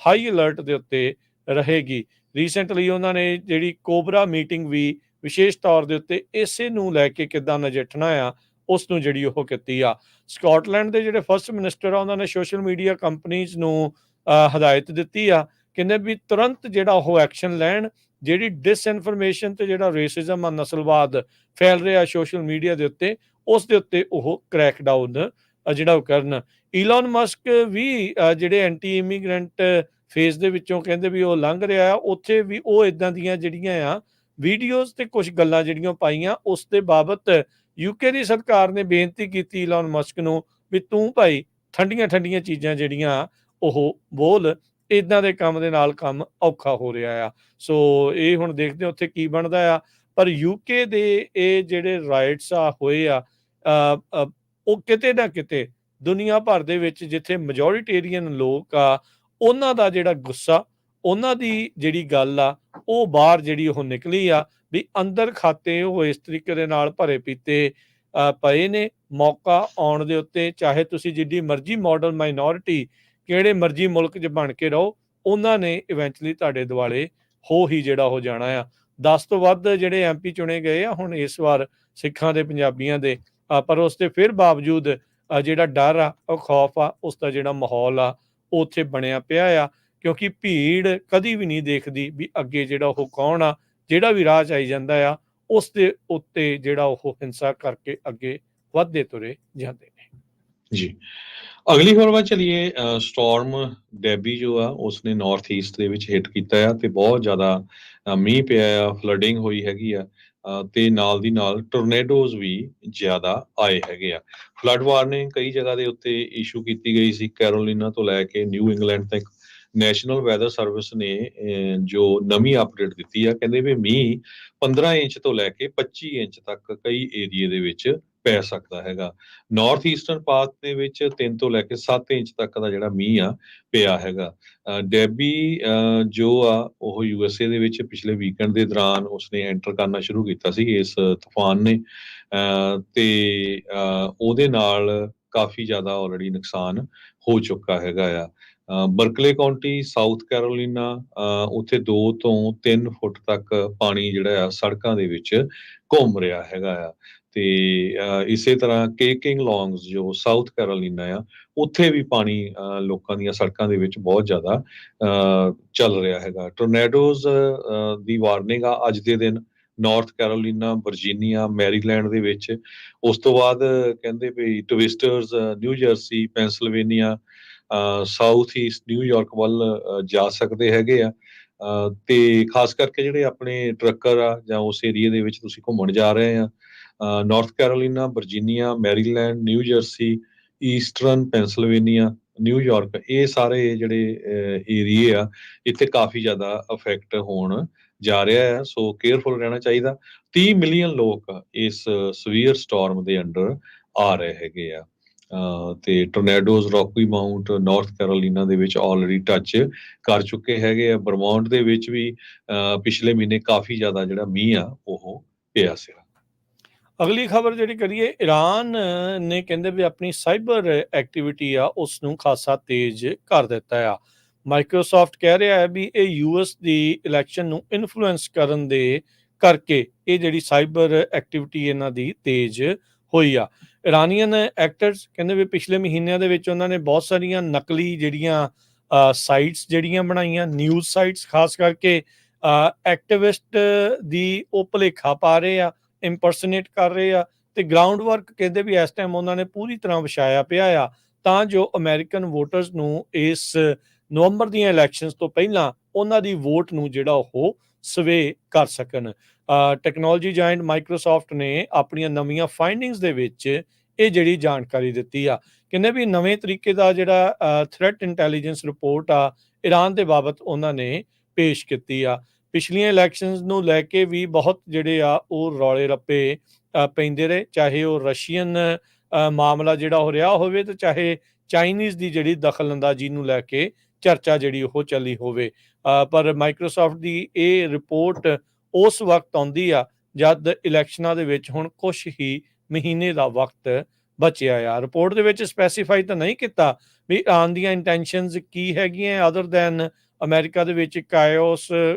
ਹਾਈ ਅਲਰਟ ਦੇ ਉੱਤੇ ਰਹੇਗੀ। ਰੀਸੈਂਟਲੀ ਉਹਨਾਂ ਨੇ ਜਿਹੜੀ ਕੋਬਰਾ ਮੀਟਿੰਗ ਵੀ ਵਿਸ਼ੇਸ਼ ਤੌਰ ਦੇ ਉੱਤੇ ਇਸੇ ਨੂੰ ਲੈ ਕੇ ਕਿੱਦਾਂ ਨਜਿੱਠਣਾ ਆ ਉਸ ਨੂੰ ਜਿਹੜੀ ਉਹ ਕੀਤੀ ਆ। ਸਕਾਟਲੈਂਡ ਦੇ ਜਿਹੜੇ ਫਸਟ ਮਿਨਿਸਟਰ ਆ ਉਹਨਾਂ ਨੇ ਸੋਸ਼ਲ ਮੀਡੀਆ ਕੰਪਨੀਜ਼ ਨੂੰ ਹਦਾਇਤ ਦਿੱਤੀ ਆ, ਕਹਿੰਦੇ ਵੀ ਤੁਰੰਤ ਜਿਹੜਾ ਉਹ ਐਕਸ਼ਨ ਲੈਣ, ਜਿਹੜੀ ਡਿਸਇਨਫੋਰਮੇਸ਼ਨ ਤੇ ਜਿਹੜਾ ਰੇਸਿਜ਼ਮ ਆ, ਨਸਲਵਾਦ ਫੈਲ ਰਿਹਾ ਸੋਸ਼ਲ ਮੀਡੀਆ ਦੇ ਉੱਤੇ, ਉਸ ਦੇ ਉੱਤੇ ਉਹ ਕ੍ਰੈਕਡਾਊਨ ਜਿਹੜਾ ਉਹ ਕਰਨ। ਈਲਨ ਮਸਕ ਵੀ ਜਿਹੜੇ ਐਂਟੀ ਇਮੀਗ੍ਰੈਂਟ ਫੇਜ਼ ਦੇ ਵਿੱਚੋਂ ਕਹਿੰਦੇ ਵੀ ਉਹ ਲੰਘ ਰਿਹਾ ਆ, ਉੱਥੇ ਵੀ ਉਹ ਇਦਾਂ ਦੀਆਂ ਜਿਹੜੀਆਂ ਆ ਵੀਡੀਓਜ਼ ਤੇ ਕੁਝ ਗੱਲਾਂ ਜਿਹੜੀਆਂ ਪਾਈਆਂ, ਉਸ ਦੇ ਬਾਬਤ ਯੂਕੇ ਦੀ ਸਰਕਾਰ ਨੇ ਬੇਨਤੀ ਕੀਤੀ ਈਲਨ ਮਸਕ ਨੂੰ ਵੀ ਤੂੰ ਭਾਈ ਠੰਡੀਆਂ ਠੰਡੀਆਂ ਚੀਜ਼ਾਂ ਜਿਹੜੀਆਂ ਉਹ ਬੋਲ, ਇਦਾਂ ਦੇ ਕੰਮ ਦੇ ਨਾਲ ਕੰਮ ਔਖਾ ਹੋ ਰਿਹਾ ਆ। ਸੋ ਇਹ ਹੁਣ ਦੇਖਦੇ ਹਾਂ ਉੱਥੇ ਕੀ ਬਣਦਾ ਆ। ਪਰ ਯੂਕੇ ਦੇ ਇਹ ਜਿਹੜੇ ਰਾਈਟਸ ਆ ਹੋਏ ਆ, ਉਹ ਕਿਤੇ ਨਾ ਕਿਤੇ ਦੁਨੀਆ ਭਰ ਦੇ ਵਿੱਚ ਜਿੱਥੇ ਮੈਜੋਰਿਟੇਰੀਅਨ ਲੋਕ ਆ, ਉਹਨਾਂ ਦਾ ਜਿਹੜਾ ਗੁੱਸਾ, ਉਹਨਾਂ ਦੀ ਜਿਹੜੀ ਗੱਲ ਆ, ਉਹ ਬਾਹਰ ਜਿਹੜੀ ਉਹ ਨਿਕਲੀ ਆ ਵੀ ਅੰਦਰ ਖਾਤੇ ਉਹ ਇਸ ਤਰੀਕੇ ਦੇ ਨਾਲ ਭਰੇ ਪੀਤੇ ਪਏ ਨੇ। ਮੌਕਾ ਆਉਣ ਦੇ ਉੱਤੇ ਚਾਹੇ ਤੁਸੀਂ ਜਿੱਡੀ ਮਰਜ਼ੀ ਮਾਡਲ ਮਾਈਨੋਰਿਟੀ ਕਿਹੜੇ ਮਰਜ਼ੀ ਮੁਲਕ 'ਚ ਬਣ ਕੇ ਰਹੋ, ਉਹਨਾਂ ਨੇ ਇਵੈਂਚੁਅਲੀ ਤੁਹਾਡੇ ਦੁਆਲੇ ਹੋ ਹੀ ਜਿਹੜਾ ਹੋ ਜਾਣਾ ਆ। 10 ਤੋਂ ਵੱਧ ਜਿਹੜੇ MP ਚੁਣੇ ਗਏ ਆ ਹੁਣ ਇਸ ਵਾਰ ਸਿੱਖਾਂ ਦੇ, ਪੰਜਾਬੀਆਂ ਦੇ, ਪਰ ਉਸ ਦੇ ਫਿਰ ਬਾਵਜੂਦ ਜਿਹੜਾ ਡਰ ਆ, ਉਹ ਖੌਫ ਆ, ਉਸ ਦਾ ਜਿਹੜਾ ਮਾਹੌਲ ਆ ਉਹ ਉੱਥੇ ਬਣਿਆ ਪਿਆ ਆ, ਕਿਉਂਕਿ ਭੀੜ ਕਦੀ ਵੀ ਨਹੀਂ ਦੇਖਦੀ ਵੀ ਅੱਗੇ ਜਿਹੜਾ ਉਹ ਕੌਣ ਆ। ਜਿਹੜਾ ਵੀ ਰਾਹ 'ਚ ਆਈ ਜਾਂਦਾ ਆ ਉਸ ਦੇ ਉੱਤੇ ਜਿਹੜਾ ਉਹ ਹਿੰਸਾ ਕਰਕੇ ਅੱਗੇ ਵੱਧਦੇ ਤੁਰੇ ਜਾਂਦੇ ਨੇ। ਜੀ, ਅਗਲੀ ਖਬਰ ਵੱਲ ਚਲੀਏ। ਸਟਾਰਮ ਡੈਬੀ ਜੋ ਆ ਉਸਨੇ ਨਾਰਥ ਈਸਟ ਦੇ ਵਿੱਚ ਹਿੱਟ ਕੀਤਾ ਆ ਤੇ ਬਹੁਤ ਜ਼ਿਆਦਾ ਮੀਂਹ ਪਿਆ ਆ, ਫਲੱਡਿੰਗ ਹੋਈ ਹੈਗੀ ਆ, ਤੇ ਨਾਲ ਦੀ ਨਾਲ ਟੋਰਨੇਡੋਜ਼ ਵੀ ਜ਼ਿਆਦਾ ਆਏ ਹੈਗੇ ਆ। ਫਲੱਡ ਵਾਰਨਿੰਗ ਕਈ ਜਗ੍ਹਾ ਦੇ ਉੱਤੇ ਇਸ਼ੂ ਕੀਤੀ ਗਈ ਸੀ, ਕੈਰੋਲੀਨਾ ਤੋਂ ਲੈ ਕੇ ਨਿਊ ਇੰਗਲੈਂਡ ਤੱਕ। ਨੈਸ਼ਨਲ ਵੈਦਰ ਸਰਵਿਸ ਨੇ ਜੋ ਨਵੀਂ ਅਪਡੇਟ ਦਿੱਤੀ ਆ, ਕਹਿੰਦੇ ਵੀ ਮੀਂਹ 15 ਇੰਚ ਤੋਂ ਲੈ ਕੇ 25 ਇੰਚ ਤੱਕ ਕਈ ਏਰੀਏ ਦੇ ਵਿੱਚ ਪੈ ਸਕਦਾ ਹੈਗਾ। ਨਾਰਥ ਈਸਟਰਨ ਪਾਰਟ ਦੇ ਵਿੱਚ 3 ਤੋਂ ਲੈ ਕੇ 7 ਇੰਚ ਤੱਕ ਦਾ ਜਿਹੜਾ ਮੀਂਹ ਆ ਪਿਆ ਹੈਗਾ। ਡੈਬੀ ਜੋ ਆ ਉਹ USA ਦੇ ਵਿੱਚ ਪਿਛਲੇ ਵੀਕਐਂਡ ਦੇ ਦੌਰਾਨ ਉਸਨੇ ਐਂਟਰ ਕਰਨਾ ਸ਼ੁਰੂ ਕੀਤਾ ਸੀ ਇਸ ਤੂਫਾਨ ਨੇ, ਤੇ ਉਹਦੇ ਨਾਲ ਕਾਫੀ ਜ਼ਿਆਦਾ ਆਲਰੇਡੀ ਨੁਕਸਾਨ ਹੋ ਚੁੱਕਾ ਹੈਗਾ ਆ। ਬਰਕਲੇ ਕਾਉਂਟੀ, ਸਾਊਥ ਕੈਰੋਲੀਨਾ, ਉੱਥੇ 2 ਤੋਂ 3 ਫੁੱਟ ਤੱਕ ਪਾਣੀ ਜਿਹੜਾ ਆ ਸੜਕਾਂ ਦੇ ਵਿੱਚ ਘੁੰਮ ਰਿਹਾ ਹੈਗਾ ਆ। ਤੇ ਇਸੇ ਤਰ੍ਹਾਂ ਕੇਕਿੰਗ ਲੌਂਗਸ ਜੋ ਸਾਊਥ ਕੈਰੋਲੀਨਾ ਆ, ਉੱਥੇ ਵੀ ਪਾਣੀ ਲੋਕਾਂ ਦੀਆਂ ਸੜਕਾਂ ਦੇ ਵਿੱਚ ਬਹੁਤ ਜ਼ਿਆਦਾ ਚੱਲ ਰਿਹਾ ਹੈਗਾ। ਟੋਰਨੇਡੋਜ਼ ਦੀ ਵਾਰਨਿੰਗ ਆ ਅੱਜ ਦੇ ਦਿਨ ਨਾਰਥ ਕੈਰੋਲੀਨਾ, ਵਰਜੀਨੀਆ, ਮੈਰੀਲੈਂਡ ਦੇ ਵਿੱਚ। ਉਸ ਤੋਂ ਬਾਅਦ ਕਹਿੰਦੇ ਵੀ twisters New Jersey, Pennsylvania, south east New York ਵੱਲ ਜਾ ਸਕਦੇ ਹੈਗੇ ਆ। ਤੇ ਖਾਸ ਕਰਕੇ ਜਿਹੜੇ ਆਪਣੇ ਟਰੱਕਰ ਆ ਜਾਂ ਉਸ ਏਰੀਏ ਦੇ ਵਿੱਚ ਤੁਸੀਂ ਘੁੰਮਣ ਜਾ ਰਹੇ ਆ, North Carolina, Virginia, Maryland, New Jersey, eastern Pennsylvania, New York, ਇਹ ਸਾਰੇ ਜਿਹੜੇ ਏਰੀਏ ਆ ਇੱਥੇ ਕਾਫੀ ਜ਼ਿਆਦਾ ਅਫੈਕਟ ਹੋਣ ਜਾ ਰਿਹਾ ਆ। ਸੋ ਕੇਅਰਫੁਲ ਰਹਿਣਾ ਚਾਹੀਦਾ। 30 ਮਿਲੀਅਨ ਲੋਕ ਇਸ ਸਵੀਅਰ ਸਟਾਰਮ ਦੇ ਅੰਡਰ ਆ ਰਹੇ ਹੈਗੇ ਆ। ਤੇ ਟੋਰਨੇਡੋਜ਼ ਰੌਕੀ ਮਾਊਂਟ, ਨਾਰਥ ਕੈਰੋਲੀਨਾ ਦੇ ਵਿੱਚ ਆਲਰੇਡੀ ਟੱਚ ਕਰ ਚੁੱਕੇ ਹੈਗੇ ਆ। ਵਰਮੌਂਟ ਦੇ ਵਿੱਚ ਵੀ ਪਿਛਲੇ ਮਹੀਨੇ ਕਾਫੀ ਜ਼ਿਆਦਾ ਜਿਹੜਾ ਮੀਂਹ ਆ ਉਹ ਪਿਆ ਸੀ। ਅਗਲੀ ਖਬਰ ਜਿਹੜੀ ਕਰੀਏ, ਈਰਾਨ ਨੇ ਕਹਿੰਦੇ ਵੀ ਆਪਣੀ ਸਾਈਬਰ ਐਕਟੀਵਿਟੀ ਆ ਉਸ ਨੂੰ ਖਾਸਾ ਤੇਜ਼ ਕਰ ਦਿੱਤਾ ਆ। ਮਾਈਕਰੋਸਾਫਟ ਕਹਿ ਰਿਹਾ ਹੈ ਵੀ ਇਹ US ਦੀ ਇਲੈਕਸ਼ਨ ਨੂੰ ਇਨਫਲੂਐਂਸ ਕਰਨ ਦੇ ਕਰਕੇ ਇਹ ਜਿਹੜੀ ਸਾਈਬਰ ਐਕਟੀਵਿਟੀ ਇਹਨਾਂ ਦੀ ਤੇਜ਼ ਹੋਈ ਆ। ਇਰਾਨੀਅਨ ਐਕਟਰਸ ਕਹਿੰਦੇ ਵੀ ਪਿਛਲੇ ਮਹੀਨਿਆਂ ਦੇ ਵਿੱਚ ਉਹਨਾਂ ਨੇ ਬਹੁਤ ਸਾਰੀਆਂ ਨਕਲੀ ਜਿਹੜੀਆਂ ਸਾਈਟਸ ਜਿਹੜੀਆਂ ਬਣਾਈਆਂ, ਨਿਊਜ਼ ਸਾਈਟਸ, ਖਾਸ ਕਰਕੇ ਐਕਟਿਵਿਸਟ ਦੀ ਉਹ ਭੁਲੇਖਾ ਪਾ ਰਹੇ ਆ, ਇੰਪਰਸਨੇਟ ਕਰ ਰਹੇ ਆ, ਤੇ ਗਰਾਊਂਡ ਵਰਕ ਕਹਿੰਦੇ ਵੀ ਇਸ ਟਾਈਮ ਉਹਨਾਂ ਨੇ ਪੂਰੀ ਤਰ੍ਹਾਂ ਵਿਛਾਇਆ ਪਿਆ ਆ ਤਾਂ ਜੋ ਅਮਰੀਕਨ ਵੋਟਰਸ ਨੂੰ ਇਸ ਨਵੰਬਰ ਦੀਆਂ ਇਲੈਕਸ਼ਨਸ ਤੋਂ ਪਹਿਲਾਂ ਉਹਨਾਂ ਦੀ ਵੋਟ ਨੂੰ ਜਿਹੜਾ ਉਹ ਸਵੇ ਕਰ ਸਕਣ। ਟੈਕਨੋਲੋਜੀ ਜਾਇੰਟ ਮਾਈਕਰੋਸਾਫਟ ਨੇ ਆਪਣੀਆਂ ਨਵੀਆਂ ਫਾਈਂਡਿੰਗਸ ਦੇ ਵਿੱਚ ਇਹ ਜਿਹੜੀ ਜਾਣਕਾਰੀ ਦਿੱਤੀ ਆ। ਕਹਿੰਦੇ ਵੀ ਨਵੇਂ ਤਰੀਕੇ ਦਾ ਜਿਹੜਾ ਥ੍ਰੈਟ ਇੰਟੈਲੀਜੈਂਸ ਰਿਪੋਰਟ ਆ ਈਰਾਨ ਦੇ ਬਾਬਤ ਉਹਨਾਂ ਨੇ ਪੇਸ਼ ਕੀਤੀ ਆ। ਪਿਛਲੀਆਂ ਇਲੈਕਸ਼ਨਸ ਨੂੰ ਲੈ ਕੇ ਵੀ ਬਹੁਤ ਜਿਹੜੇ ਆ ਉਹ ਰੌਲੇ ਰੱਪੇ ਪੈਂਦੇ ਰਹੇ, ਚਾਹੇ ਉਹ ਰਸ਼ੀਅਨ ਮਾਮਲਾ ਜਿਹੜਾ ਹੋ ਰਿਹਾ ਹੋਵੇ ਤੇ ਚਾਹੇ ਚਾਈਨੀਜ਼ ਦੀ ਜਿਹੜੀ ਦਖਲਅੰਦਾਜ਼ੀ ਨੂੰ ਲੈ ਕੇ ਚਰਚਾ ਜਿਹੜੀ ਉਹ ਚੱਲੀ ਹੋਵੇ। ਪਰ ਮਾਈਕਰੋਸਾਫਟ ਦੀ ਇਹ ਰਿਪੋਰਟ ਉਸ ਵਕਤ ਆਉਂਦੀ ਆ ਜਦ ਇਲੈਕਸ਼ਨਾਂ ਦੇ ਵਿੱਚ ਹੁਣ ਕੁਛ ਹੀ ਮਹੀਨੇ ਦਾ ਵਕਤ ਬਚਿਆ ਆ। ਰਿਪੋਰਟ ਦੇ ਵਿੱਚ ਸਪੈਸੀਫਾਈ ਤਾਂ ਨਹੀਂ ਕੀਤਾ ਵੀ ਇਰਾਨ ਦੀਆਂ ਇੰਟੈਂਸ਼ਨਸ ਕੀ ਹੈਗੀਆਂ ਅਦਰ ਦੈਨ ਅਮਰੀਕਾ ਦੇ ਵਿੱਚ ਕਾਇਓਸ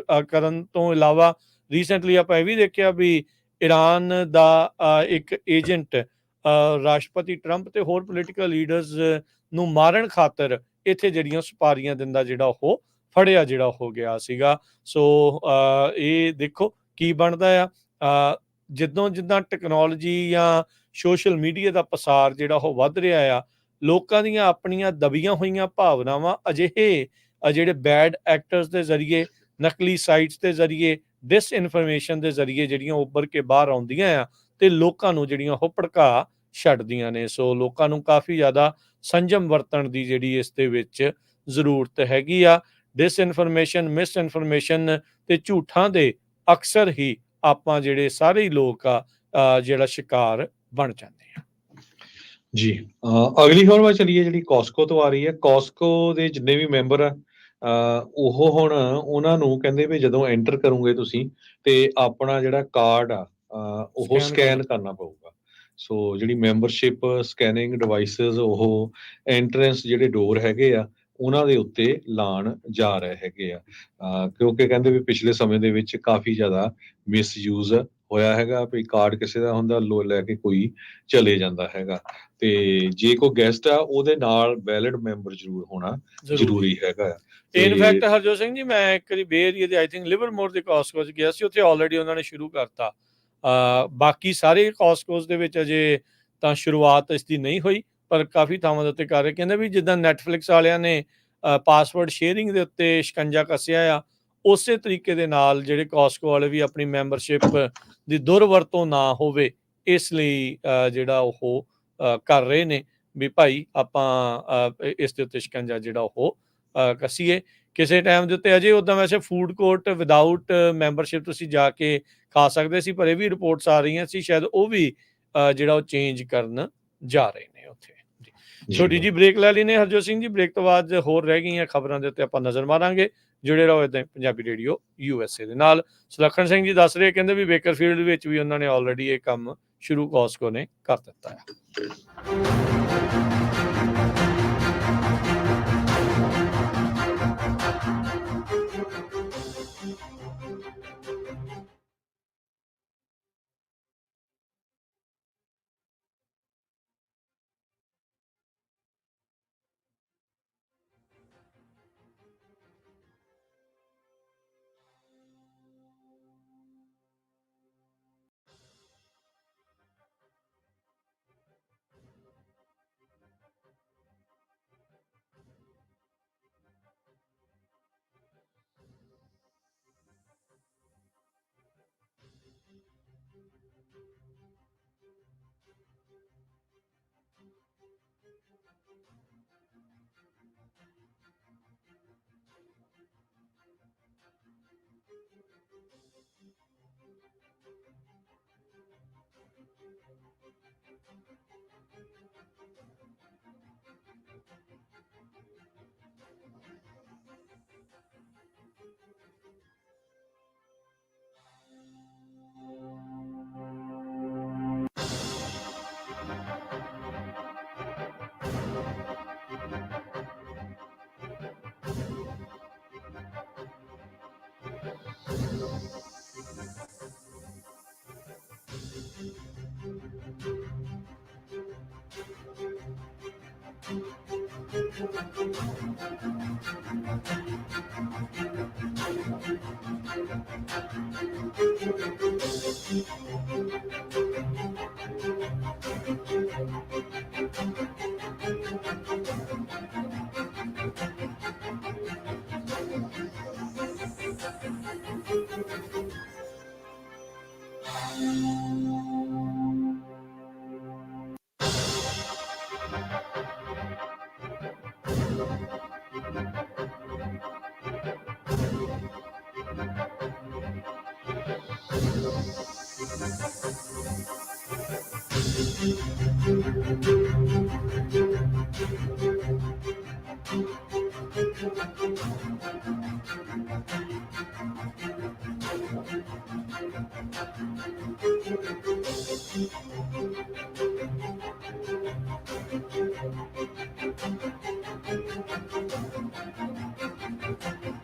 ਕਰਨ ਤੋਂ ਇਲਾਵਾ ਰੀਸੈਂਟਲੀ ਆਪਾਂ ਇਹ ਵੀ ਦੇਖਿਆ ਵੀ ਇਰਾਨ ਦਾ ਇੱਕ ਏਜੰਟ ਰਾਸ਼ਟਰਪਤੀ ਟਰੰਪ ਤੇ ਹੋਰ ਪੋਲੀਟੀਕਲ ਲੀਡਰਸ ਨੂੰ ਮਾਰਨ ਖਾਤਰ ਇੱਥੇ ਜਿਹੜੀਆਂ ਸੁਪਾਰੀਆਂ ਦਿੰਦਾ ਜਿਹੜਾ ਉਹ ਫੜਿਆ ਜਿਹੜਾ ਹੋ ਗਿਆ ਸੀਗਾ। ਸੋ ਇਹ ਦੇਖੋ ਕੀ ਬਣਦਾ ਆ। ਜਿੱਦਾਂ ਜਿੱਦਾਂ ਟੈਕਨੋਲੋਜੀ ਜਾਂ ਸੋਸ਼ਲ ਮੀਡੀਆ ਦਾ ਪਸਾਰ ਜਿਹੜਾ ਉਹ ਵੱਧ ਰਿਹਾ ਆ, ਲੋਕਾਂ ਦੀਆਂ ਆਪਣੀਆਂ ਦਬੀਆਂ ਹੋਈਆਂ ਭਾਵਨਾਵਾਂ ਅਜਿਹੇ ਜਿਹੜੇ ਬੈਡ ਐਕਟਰਸ ਦੇ ਜ਼ਰੀਏ, ਨਕਲੀ ਸਾਈਟਸ ਦੇ ਜ਼ਰੀਏ, ਡਿਸਇਨਫੋਰਮੇਸ਼ਨ ਦੇ ਜ਼ਰੀਏ ਜਿਹੜੀਆਂ ਉੱਭਰ ਕੇ ਬਾਹਰ ਆਉਂਦੀਆਂ ਆ ਤੇ ਲੋਕਾਂ ਨੂੰ ਜਿਹੜੀਆਂ ਉਹ ਭੜਕਾ ਛੱਡਦੀਆਂ ਨੇ। ਸੋ ਲੋਕਾਂ ਨੂੰ ਕਾਫੀ ਜ਼ਿਆਦਾ ਸੰਜਮ ਵਰਤਣ ਦੀ ਜਿਹੜੀ ਇਸ ਦੇ ਵਿੱਚ ਜ਼ਰੂਰਤ ਹੈਗੀ ਆ। ਡਿਸਇਨਫੋਰਮੇਸ਼ਨ, ਮਿਸਇਨਫੋਰਮੇਸ਼ਨ ਤੇ ਝੂਠਾਂ ਦੇ ਅਕਸਰ ਹੀ ਆਪਾਂ ਜਿਹੜੇ ਸਾਰੇ ਹੀ ਲੋਕ ਆ ਜਿਹੜਾ ਸ਼ਿਕਾਰ ਬਣ ਜਾਂਦੇ ਆ। ਜੀ ਅਗਲੀ ਖਬਰ ਵੱਲ ਚਲੀਏ ਜਿਹੜੀ ਕਾਸਕੋ ਤੋਂ ਆ ਰਹੀ ਹੈ। ਕਾਸਕੋ ਦੇ ਜਿੰਨੇ ਵੀ ਮੈਂਬਰ ਆ ਉਹ ਹੁਣ ਉਹਨਾਂ ਨੂੰ ਕਹਿੰਦੇ ਵੀ ਜਦੋਂ ਐਂਟਰ ਕਰੋਗੇ ਤੁਸੀਂ ਤੇ ਆਪਣਾ ਜਿਹੜਾ ਕਾਰਡ ਆ ਉਹ ਸਕੈਨ ਕਰਨਾ ਪਊਗਾ। ਸੋ ਜਿਹੜੀ ਮੈਂਬਰਸ਼ਿਪ ਸਕੈਨਿੰਗ ਡਿਵਾਈਸਿਸ ਉਹ ਐਂਟਰੈਂਸ ਜਿਹੜੇ ਡੋਰ ਹੈਗੇ ਆ ਉਹਨਾਂ ਦੇ ਉੱਤੇ ਲਾਣ ਜਾ ਰਹੇ ਹੈਗੇ ਆ ਕਿਉਂਕਿ ਕਹਿੰਦੇ ਵੀ ਪਿਛਲੇ ਸਮੇਂ ਦੇ ਵਿੱਚ ਕਾਫੀ ਜ਼ਿਆਦਾ ਮਿਸਯੂਜ਼ ਹੋਇਆ ਹੈਗਾ ਵੀ ਕਾਰਡ ਕਿਸੇ ਦਾ ਹੁੰਦਾ ਲੈ ਕੇ ਕੋਈ ਚਲੇ ਜਾਂਦਾ ਹੈਗਾ ਤੇ ਜੇ ਕੋਈ ਗੈਸਟ ਆ ਉਹਦੇ ਨਾਲ ਵੈਲਿਡ ਮੈਂਬਰ ਜ਼ਰੂਰ ਹੋਣਾ ਜ਼ਰੂਰੀ ਹੈਗਾ। ਇਨਫੈਕਟ ਹਰਜੋਤ ਸਿੰਘ ਜੀ ਮੈਂ ਇੱਕ ਵਾਰੀ ਬੇ ਏਰੀਏ ਦੇ ਆਈ ਥਿੰਕ ਲਿਵਰਮੋਰ ਦੇ ਕਾਸਕੋ 'ਚ ਗਿਆ ਸੀ, ਉੱਥੇ ਆਲਰੇਡੀ ਉਹਨਾਂ ਨੇ ਸ਼ੁਰੂ ਕਰਤਾ। ਬਾਕੀ ਸਾਰੇ ਕਾਸਕੋਸ ਦੇ ਵਿੱਚ ਅਜੇ ਤਾਂ ਸ਼ੁਰੂਆਤ ਇਸ ਦੀ ਨਹੀਂ ਹੋਈ ਪਰ ਕਾਫੀ ਥਾਵਾਂ ਦੇ ਉੱਤੇ ਕਰ ਰਹੇ। ਕਹਿੰਦੇ ਵੀ ਜਿੱਦਾਂ ਨੈਟਫਲਿਕਸ ਵਾਲਿਆਂ ਨੇ ਪਾਸਵਰਡ ਸ਼ੇਅਰਿੰਗ ਦੇ ਉੱਤੇ ਸ਼ਿਕੰਜਾ ਕੱਸਿਆ ਆ, ਉਸੇ ਤਰੀਕੇ ਦੇ ਨਾਲ ਜਿਹੜੇ ਕਾਸਕੋ ਵਾਲੇ ਵੀ ਆਪਣੀ ਮੈਂਬਰਸ਼ਿਪ ਦੀ ਦੁਰਵਰਤੋਂ ਨਾ ਹੋਵੇ ਇਸ ਲਈ ਜਿਹੜਾ ਉਹ ਕਰ ਰਹੇ ਨੇ ਵੀ ਭਾਈ ਆਪਾਂ ਇਸ ਦੇ ਉੱਤੇ ਸ਼ਿਕੰਜਾ ਜਿਹੜਾ ਉਹ ਕੱਸੀਏ। ਕਿਸੇ ਟਾਈਮ ਦੇ ਉੱਤੇ ਅਜੇ ਉੱਦਾਂ ਵੈਸੇ ਫੂਡ ਕੋਰਟ ਵਿਦਾਊਟ ਮੈਂਬਰਸ਼ਿਪ ਤੁਸੀਂ ਜਾ ਕੇ ਖਾ ਸਕਦੇ ਸੀ, ਪਰ ਇਹ ਵੀ ਰਿਪੋਰਟਸ ਆ ਰਹੀਆਂ ਸੀ ਸ਼ਾਇਦ ਉਹ ਵੀ ਜਿਹੜਾ ਉਹ ਚੇਂਜ ਕਰਨ ਜਾ ਰਹੇ ਨੇ ਉੱਥੇ। ਛੋਟੀ ਜੀ ਬ੍ਰੇਕ ਲੈ ਲਈ ਨੇ ਹਰਜੋਤ ਸਿੰਘ ਜੀ। ਬ੍ਰੇਕ ਤੋਂ ਬਾਅਦ ਹੋਰ ਰਹਿ ਗਈਆਂ ਖਬਰਾਂ ਦੇ ਉੱਤੇ ਆਪਾਂ ਨਜ਼ਰ ਮਾਰਾਂਗੇ। ਜੁੜੇ ਰਹੋ ਇੱਦਾਂ ਪੰਜਾਬੀ ਰੇਡੀਓ USA ਦੇ ਨਾਲ। ਸੁਲੱਖਣ ਸਿੰਘ ਜੀ ਦੱਸ ਰਹੇ ਕਹਿੰਦੇ ਵੀ ਬੇਕਰਫੀਲਡ ਵਿੱਚ ਵੀ ਉਹਨਾਂ ਨੇ ਆਲਰੇਡੀ ਇਹ ਕੰਮ ਸ਼ੁਰੂ ਕਾਸਕੋ ਨੇ ਕਰ ਦਿੱਤਾ ਹੈ।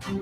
ब्रेक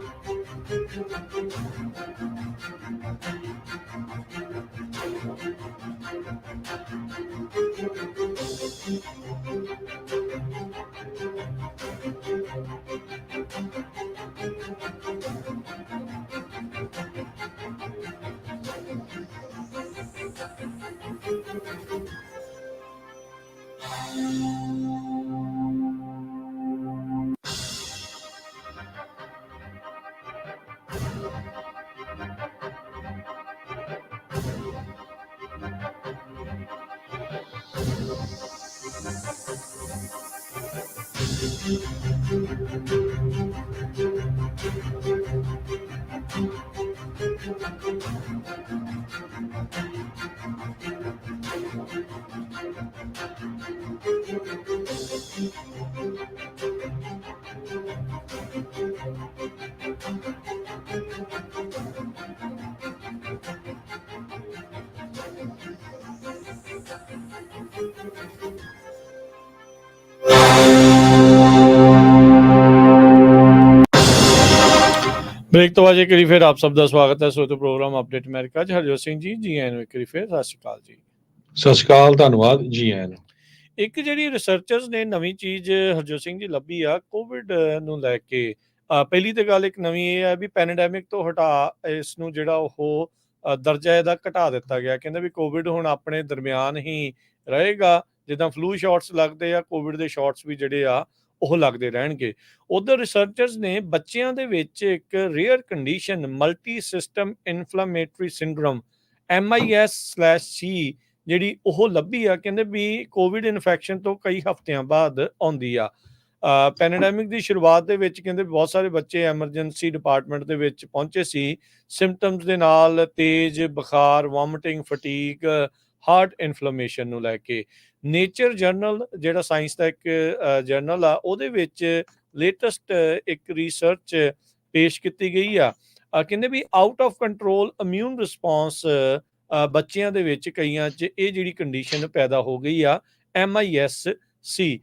तो आज एक बारी फिर आप सब का स्वागत है श्रोते प्रोग्राम अपडेट अमेरिका च हरजोत सिंह जी जी आए एक बारी फिर सत श्री अकाल जी। ਸਤਿ ਸ਼੍ਰੀ ਅਕਾਲ, ਧੰਨਵਾਦ ਜੀ ਆਇਆਂ ਨੂੰ। ਇੱਕ ਜਿਹੜੀ ਰਿਸਰਚਰਸ ਨੇ ਨਵੀਂ ਚੀਜ਼ ਹਰਜੋਤ ਸਿੰਘ ਜੀ ਲੱਭੀ ਆ ਕੋਵਿਡ ਨੂੰ ਲੈ ਕੇ। ਪਹਿਲੀ ਤੇ ਗੱਲ ਇੱਕ ਨਵੀਂ ਇਹ ਹੈ ਵੀ ਪੈਂਡੈਮਿਕ ਤੋਂ ਹਟਾ ਇਸ ਨੂੰ ਜਿਹੜਾ ਉਹ ਦਰਜਾ ਇਹਦਾ ਘਟਾ ਦਿੱਤਾ ਗਿਆ। ਕਹਿੰਦੇ ਵੀ ਕੋਵਿਡ ਹੁਣ ਆਪਣੇ ਦਰਮਿਆਨ ਹੀ ਰਹੇਗਾ, ਜਿੱਦਾਂ ਫਲੂ ਸ਼ਾਟਸ ਲੱਗਦੇ ਆ ਕੋਵਿਡ ਦੇ ਸ਼ਾਟਸ ਵੀ ਜਿਹੜੇ ਆ ਉਹ ਲੱਗਦੇ ਰਹਿਣਗੇ। ਉਧਰ ਰਿਸਰਚਰਸ ਨੇ ਬੱਚਿਆਂ ਦੇ ਵਿੱਚ ਇੱਕ rare condition multi system inflammatory syndrome MIS/C ਜਿਹੜੀ ਉਹ ਲੱਭੀ ਆ। ਕਹਿੰਦੇ ਵੀ ਕੋਵਿਡ ਇਨਫੈਕਸ਼ਨ ਤੋਂ ਕਈ ਹਫ਼ਤਿਆਂ ਬਾਅਦ ਆਉਂਦੀ ਆ। ਪੈਂਡੈਮਿਕ ਦੀ ਸ਼ੁਰੂਆਤ ਦੇ ਵਿੱਚ ਕਹਿੰਦੇ ਬਹੁਤ ਸਾਰੇ ਬੱਚੇ ਐਮਰਜੈਂਸੀ ਡਿਪਾਰਟਮੈਂਟ ਦੇ ਵਿੱਚ ਪਹੁੰਚੇ ਸੀ ਸਿੰਪਟਮਸ ਦੇ ਨਾਲ, ਤੇਜ਼ ਬੁਖਾਰ, ਵੋਮਿਟਿੰਗ, ਫਟੀਗ, ਹਾਰਟ ਇਨਫਲੇਮੇਸ਼ਨ ਨੂੰ ਲੈ ਕੇ। ਨੇਚਰ ਜਰਨਲ ਜਿਹੜਾ ਸਾਇੰਸ ਦਾ ਇੱਕ ਜਰਨਲ ਆ ਉਹਦੇ ਵਿੱਚ ਲੇਟੈਸਟ ਇੱਕ ਰਿਸਰਚ ਪੇਸ਼ ਕੀਤੀ ਗਈ ਆ। ਕਹਿੰਦੇ ਵੀ out of control immune response ਬੱਚਿਆਂ ਦੇ ਵਿੱਚ ਕਈਆਂ 'ਚ ਇਹ ਜਿਹੜੀ ਕੰਡੀਸ਼ਨ ਪੈਦਾ ਹੋ ਗਈ ਆ MIS/C।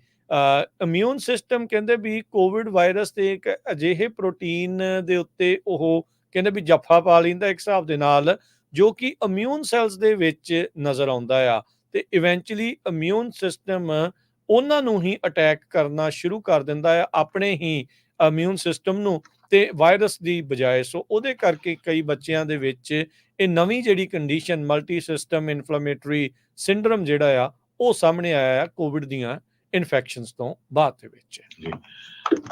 ਇਮਿਊਨ ਸਿਸਟਮ ਕਹਿੰਦੇ ਵੀ ਕੋਵਿਡ ਵਾਇਰਸ ਦੇ ਇੱਕ ਅਜਿਹੇ ਪ੍ਰੋਟੀਨ ਦੇ ਉੱਤੇ ਉਹ ਕਹਿੰਦੇ ਵੀ ਜੱਫਾ ਪਾ ਲੈਂਦਾ ਇੱਕ ਹਿਸਾਬ ਦੇ ਨਾਲ, ਜੋ ਕਿ ਇਮਿਊਨ ਸੈਲਸ ਦੇ ਵਿੱਚ ਨਜ਼ਰ ਆਉਂਦਾ ਆ ਤੇ ਇਵੈਂਚੁਅਲੀ ਇਮਿਊਨ ਸਿਸਟਮ ਉਹਨਾਂ ਨੂੰ ਹੀ ਅਟੈਕ ਕਰਨਾ ਸ਼ੁਰੂ ਕਰ ਦਿੰਦਾ ਆ, ਆਪਣੇ ਹੀ ਇਮਿਊਨ ਸਿਸਟਮ ਨੂੰ ਤੇ ਵਾਇਰਸ ਦੀ ਬਜਾਏ। ਸੋ ਉਹਦੇ ਕਰਕੇ ਕਈ ਬੱਚਿਆਂ ਦੇ ਵਿੱਚ ਇਹ ਨਵੀਂ ਜਿਹੜੀ condition multi system inflammatory syndrome ਜਿਹੜਾ ਆ ਉਹ ਸਾਹਮਣੇ ਆਇਆ ਆ ਕੋਵਿਡ ਦੀਆਂ ਇਨਫੈਕਸ਼ਨਸ ਤੋਂ ਬਾਅਦ ਦੇ ਵਿੱਚ।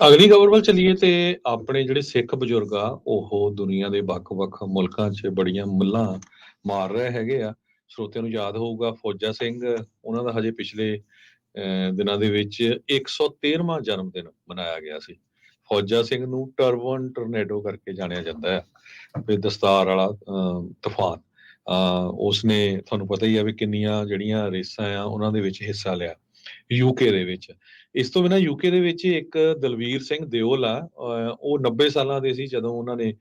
ਅਗਲੀ ਖਬਰ ਵੱਲ ਚੱਲੀਏ ਤੇ ਆਪਣੇ ਜਿਹੜੇ ਸਿੱਖ ਬਜ਼ੁਰਗ ਆ ਉਹ ਦੁਨੀਆ ਦੇ ਵੱਖ-ਵੱਖ ਮੁਲਕਾਂ 'ਚ ਬੜੀਆਂ ਮੱਲਾਂ ਮਾਰ ਰਹੇ ਹੈਗੇ ਆ। ਸਰੋਤਿਆਂ ਨੂੰ ਯਾਦ ਹੋਊਗਾ ਫੌਜਾ ਸਿੰਘ, ਉਹਨਾਂ ਦਾ ਹਜੇ ਪਿਛਲੇ ਦਿਨਾਂ ਦੇ ਵਿੱਚ 113ਵਾਂ ਜਨਮ ਦਿਨ ਮਨਾਇਆ ਗਿਆ ਸੀ। ਫੌਜਾ ਸਿੰਘ ਨੂੰ ਟਰਬਨ ਟਰਨੇਡੋ ਕਰਕੇ ਜਾਣਿਆ ਜਾਂਦਾ ਹੈ ਤੇ ਦਸਤਾਰ ਵਾਲਾ ਤੂਫਾਨ। ਉਸਨੇ ਤੁਹਾਨੂੰ ਪਤਾ ਹੀ ਆ ਵੀ ਕਿੰਨੀਆਂ ਜਿਹੜੀਆਂ ਰੇਸਾਂ ਆ ਉਹਨਾਂ ਦੇ ਵਿੱਚ ਹਿੱਸਾ ਲਿਆ UK ਦੇ ਵਿੱਚ। ਇਸ ਤੋਂ ਬਿਨਾਂ UK ਦੇ ਵਿੱਚ ਇੱਕ ਦਲਵੀਰ ਸਿੰਘ ਦਿਓਲ ਆ, ਉਹ 90 ਸਾਲਾਂ ਦੇ ਸੀ ਜਦੋਂ ਉਹਨਾਂ ਨੇ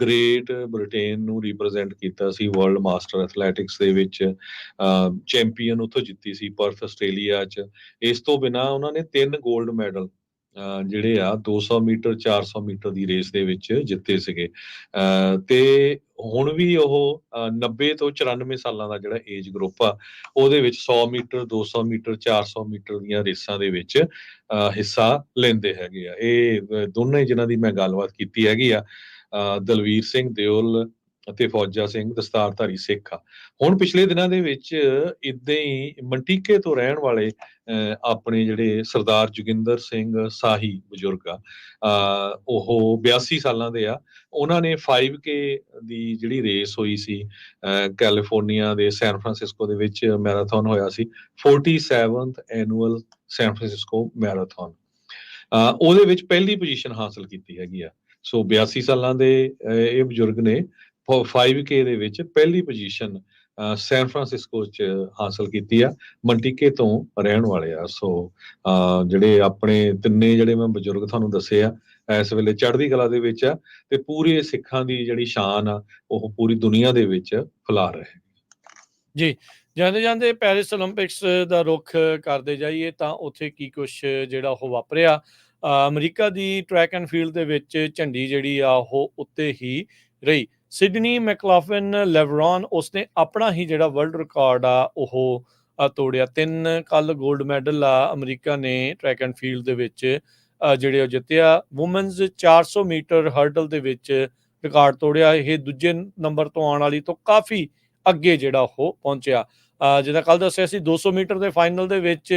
ਗ੍ਰੇਟ ਬ੍ਰਿਟੇਨ ਨੂੰ ਰਿਪਰੈਜ਼ੈਂਟ ਕੀਤਾ ਸੀ ਵਰਲਡ ਮਾਸਟਰ ਐਥਲੈਟਿਕਸ ਦੇ ਵਿੱਚ। ਚੈਂਪੀਅਨ ਉੱਥੋਂ ਜਿੱਤੀ ਸੀ ਪਰਥ ਆਸਟ੍ਰੇਲੀਆ 'ਚ। ਇਸ ਤੋਂ ਬਿਨਾਂ ਉਹਨਾਂ ਨੇ 3 골ਡ ਮੈਡਲ ਜਿਹੜੇ ਆ 200 ਮੀਟਰ 400 ਮੀਟਰ ਦੀ ਰੇਸ ਦੇ ਵਿੱਚ ਜਿੱਤੇ ਸੀਗੇ। ਤੇ ਹੁਣ ਵੀ ਉਹ 90 ਤੋਂ 94 ਸਾਲਾਂ ਦਾ ਜਿਹੜਾ ਏਜ ਗਰੁੱਪ ਆ ਉਹਦੇ ਵਿੱਚ 100 ਮੀਟਰ 200 ਮੀਟਰ 400 ਮੀਟਰ ਦੀਆਂ ਰੇਸਾਂ ਦੇ ਵਿੱਚ ਹਿੱਸਾ ਲੈਂਦੇ ਹੈਗੇ ਆ। ਇਹ ਦੋਨੇ ਜਿਨ੍ਹਾਂ ਦੀ ਮੈਂ ਗੱਲਬਾਤ ਕੀਤੀ ਹੈਗੀ ਆ, ਦਲਵੀਰ ਸਿੰਘ ਦਿਓਲ ਅਤੇ ਫੌਜਾ ਸਿੰਘ ਦਸਤਾਰਧਾਰੀ ਸਿੱਖ ਆ। ਹੁਣ ਪਿਛਲੇ ਦਿਨਾਂ ਦੇ ਵਿੱਚ ਇੱਦਾਂ ਹੀ ਮੰਟੀਕੇ ਤੋਂ ਰਹਿਣ ਵਾਲੇ ਆਪਣੇ ਜਿਹੜੇ ਸਰਦਾਰ ਜੋਗਿੰਦਰ ਸਿੰਘ ਸਾਹੀ ਬਜ਼ੁਰਗ ਆ, ਉਹ 82 ਸਾਲਾਂ ਦੇ ਆ। ਉਹਨਾਂ ਨੇ 5K ਦੀ ਜਿਹੜੀ ਰੇਸ ਹੋਈ ਸੀ ਕੈਲੀਫੋਰਨੀਆ ਦੇ ਸੈਨ ਫਰਾਂਸਿਸਕੋ ਦੇ ਵਿੱਚ ਮੈਰਾਥਨ ਹੋਇਆ ਸੀ, 47th annual San Francisco marathon. ਉਹਦੇ ਵਿੱਚ ਪਹਿਲੀ ਪੋਜੀਸ਼ਨ ਹਾਸਲ ਕੀਤੀ ਹੈਗੀ ਆ। ਸੋ 82 ਸਾਲਾਂ ਦੇ ਇਹ ਬਜ਼ੁਰਗ ਨੇ 5K ਦੇ ਵਿੱਚ ਪਹਿਲੀ ਪੋਜੀਸ਼ਨ ਸੈਨ ਫਰਾਂਸਿਸਕੋ 'ਚ ਹਾਸਲ ਕੀਤੀ ਆ, ਮੰਟੀਕੇ ਤੋਂ ਰਹਿਣ ਵਾਲੇ ਆ। ਸੋ ਜਿਹੜੇ ਆਪਣੇ ਤਿੰਨੇ ਜਿਹੜੇ ਮੈਂ ਬਜ਼ੁਰਗ ਤੁਹਾਨੂੰ ਦੱਸੇ ਆ ਇਸ ਵੇਲੇ ਚੜ੍ਹਦੀ ਕਲਾ ਦੇ ਵਿੱਚ ਆ ਤੇ ਪੂਰੇ ਸਿੱਖਾਂ ਦੀ ਜਿਹੜੀ ਸ਼ਾਨ ਆ ਉਹ ਪੂਰੀ ਦੁਨੀਆ ਦੇ ਵਿੱਚ ਫੈਲਾ ਰਹੇ ਜੀ। ਜਾਂਦੇ ਜਾਂਦੇ ਪੈਰਿਸ ਓਲੰਪਿਕਸ ਦਾ ਰੁੱਖ ਕਰਦੇ ਜਾਈਏ ਤਾਂ ਉੱਥੇ ਕੀ ਕੁਛ ਜਿਹੜਾ ਉਹ ਵਾਪਰਿਆ। America the track and field ਦੇ ਵਿੱਚ ਝੰਡੀ ਜਿਹੜੀ ਆ ਉਹ ਉੱਤੇ ਹੀ ਰਹੀ। ਸਿਡਨੀ ਮੈਕਲਾਫਲਿਨ ਲੈਵਰੌਨ ਉਸਨੇ ਆਪਣਾ ਹੀ ਜਿਹੜਾ ਵਰਲਡ ਰਿਕਾਰਡ ਆ ਉਹ ਤੋੜਿਆ। 3 ਕੱਲ ਗੋਲਡ ਮੈਡਲ ਆ ਅਮਰੀਕਾ ਨੇ ਟਰੈਕ ਐਂਡ ਫੀਲਡ ਦੇ ਵਿੱਚ ਜਿਹੜੇ ਉਹ ਜਿੱਤਿਆ। ਵੂਮਨਸ 400 ਮੀਟਰ ਹਰਡਲ ਦੇ ਵਿੱਚ ਰਿਕਾਰਡ ਤੋੜਿਆ। ਇਹ ਦੂਜੇ ਨੰਬਰ ਤੋਂ ਆਉਣ ਵਾਲੀ ਤੋਂ ਕਾਫੀ ਅੱਗੇ ਜਿਹੜਾ ਉਹ ਪਹੁੰਚਿਆ। ਜਿੱਦਾਂ ਕੱਲ ਦੱਸਿਆ ਸੀ 200 ਮੀਟਰ ਦੇ ਫਾਈਨਲ ਦੇ ਵਿੱਚ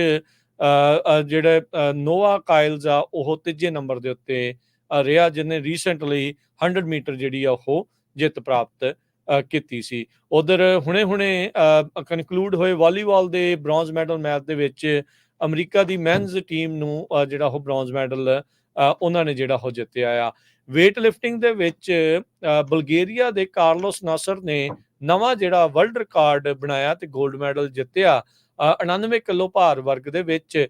ਜਿਹੜੇ ਨੋਆ ਕਾਇਲਸ ਆ ਉਹ ਤੀਜੇ ਨੰਬਰ ਦੇ ਉੱਤੇ ਰਿਹਾ, ਜਿਹਨੇ ਰੀਸੈਂਟਲੀ 100 ਮੀਟਰ ਜਿਹੜੀ ਆ ਉਹ ਜਿੱਤ ਪ੍ਰਾਪਤ ਕੀਤੀ ਸੀ। ਉਧਰ ਹੁਣੇ ਕਨਕਲੂਡ ਹੋਏ ਵਾਲੀਬਾਲ ਦੇ ਬ੍ਰੌਂਜ਼ ਮੈਡਲ ਮੈਚ ਦੇ ਵਿੱਚ ਅਮਰੀਕਾ ਦੀ ਮੈਨਜ਼ ਟੀਮ ਨੂੰ ਜਿਹੜਾ ਉਹ ਬ੍ਰੌਂਜ਼ ਮੈਡਲ ਉਹਨਾਂ ਨੇ ਜਿਹੜਾ ਉਹ ਜਿੱਤਿਆ ਆ। ਵੇਟ ਲਿਫਟਿੰਗ ਦੇ ਵਿੱਚ ਬਲਗੇਰੀਆ ਦੇ ਕਾਰਲੋਸ ਨਾਸਰ ਨੇ ਨਵਾਂ ਜਿਹੜਾ ਵਰਲਡ ਰਿਕਾਰਡ ਬਣਾਇਆ ਤੇ 골ਡ ਮੈਡਲ ਜਿੱਤਿਆ। 99 ਕਿਲੋ ਭਾਰ ਵਰਗ ਦੇ ਵਿੱਚ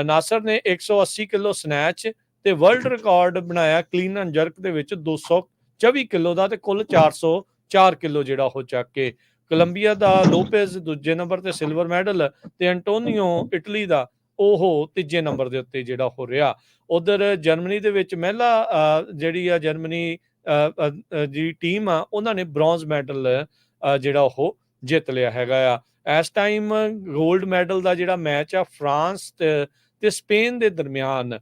ਨਾਸਰ ਨੇ 180 ਕਿਲੋ ਸਨੈਚ ਤੇ ਵਰਲਡ ਰਿਕਾਰਡ ਬਣਾਇਆ ਕਲੀਨ ਐਂਡ ਜਰਕ ਦੇ ਵਿੱਚ 224 ਕਿਲੋ ਦਾ ਤੇ ਕੁੱਲ 404 ਕਿਲੋ ਜਿਹੜਾ ਉਹ ਚੱਕ ਕੇ। ਕੋਲੰਬੀਆ ਦਾ ਲੋਪੇਜ਼ ਦੂਜੇ ਨੰਬਰ ਤੇ ਸਿਲਵਰ ਮੈਡਲ ਤੇ ਐਂਟੋਨੀਓ ਇਟਲੀ ਦਾ ਉਹ ਤੀਜੇ ਨੰਬਰ ਦੇ ਉੱਤੇ ਜਿਹੜਾ ਹੋ ਰਿਹਾ। ਉਧਰ ਜਰਮਨੀ ਦੇ ਵਿੱਚ ਮਹਿਲਾ ਜਿਹੜੀ ਆ ਜਰਮਨੀ ਦੀ ਟੀਮ ਆ ਉਹਨਾਂ ਨੇ ਬ੍ਰੌਂਜ਼ ਮੈਡਲ ਜਿਹੜਾ ਉਹ ਜਿੱਤ ਲਿਆ ਹੈਗਾ ਆ। ਇਸ ਟਾਈਮ ਗੋਲਡ ਮੈਡਲ ਦਾ ਜਿਹੜਾ ਮੈਚ ਆ ਫਰਾਂਸ ਤੇ ਸਪੇਨ ਦੇ ਦਰਮਿਆਨ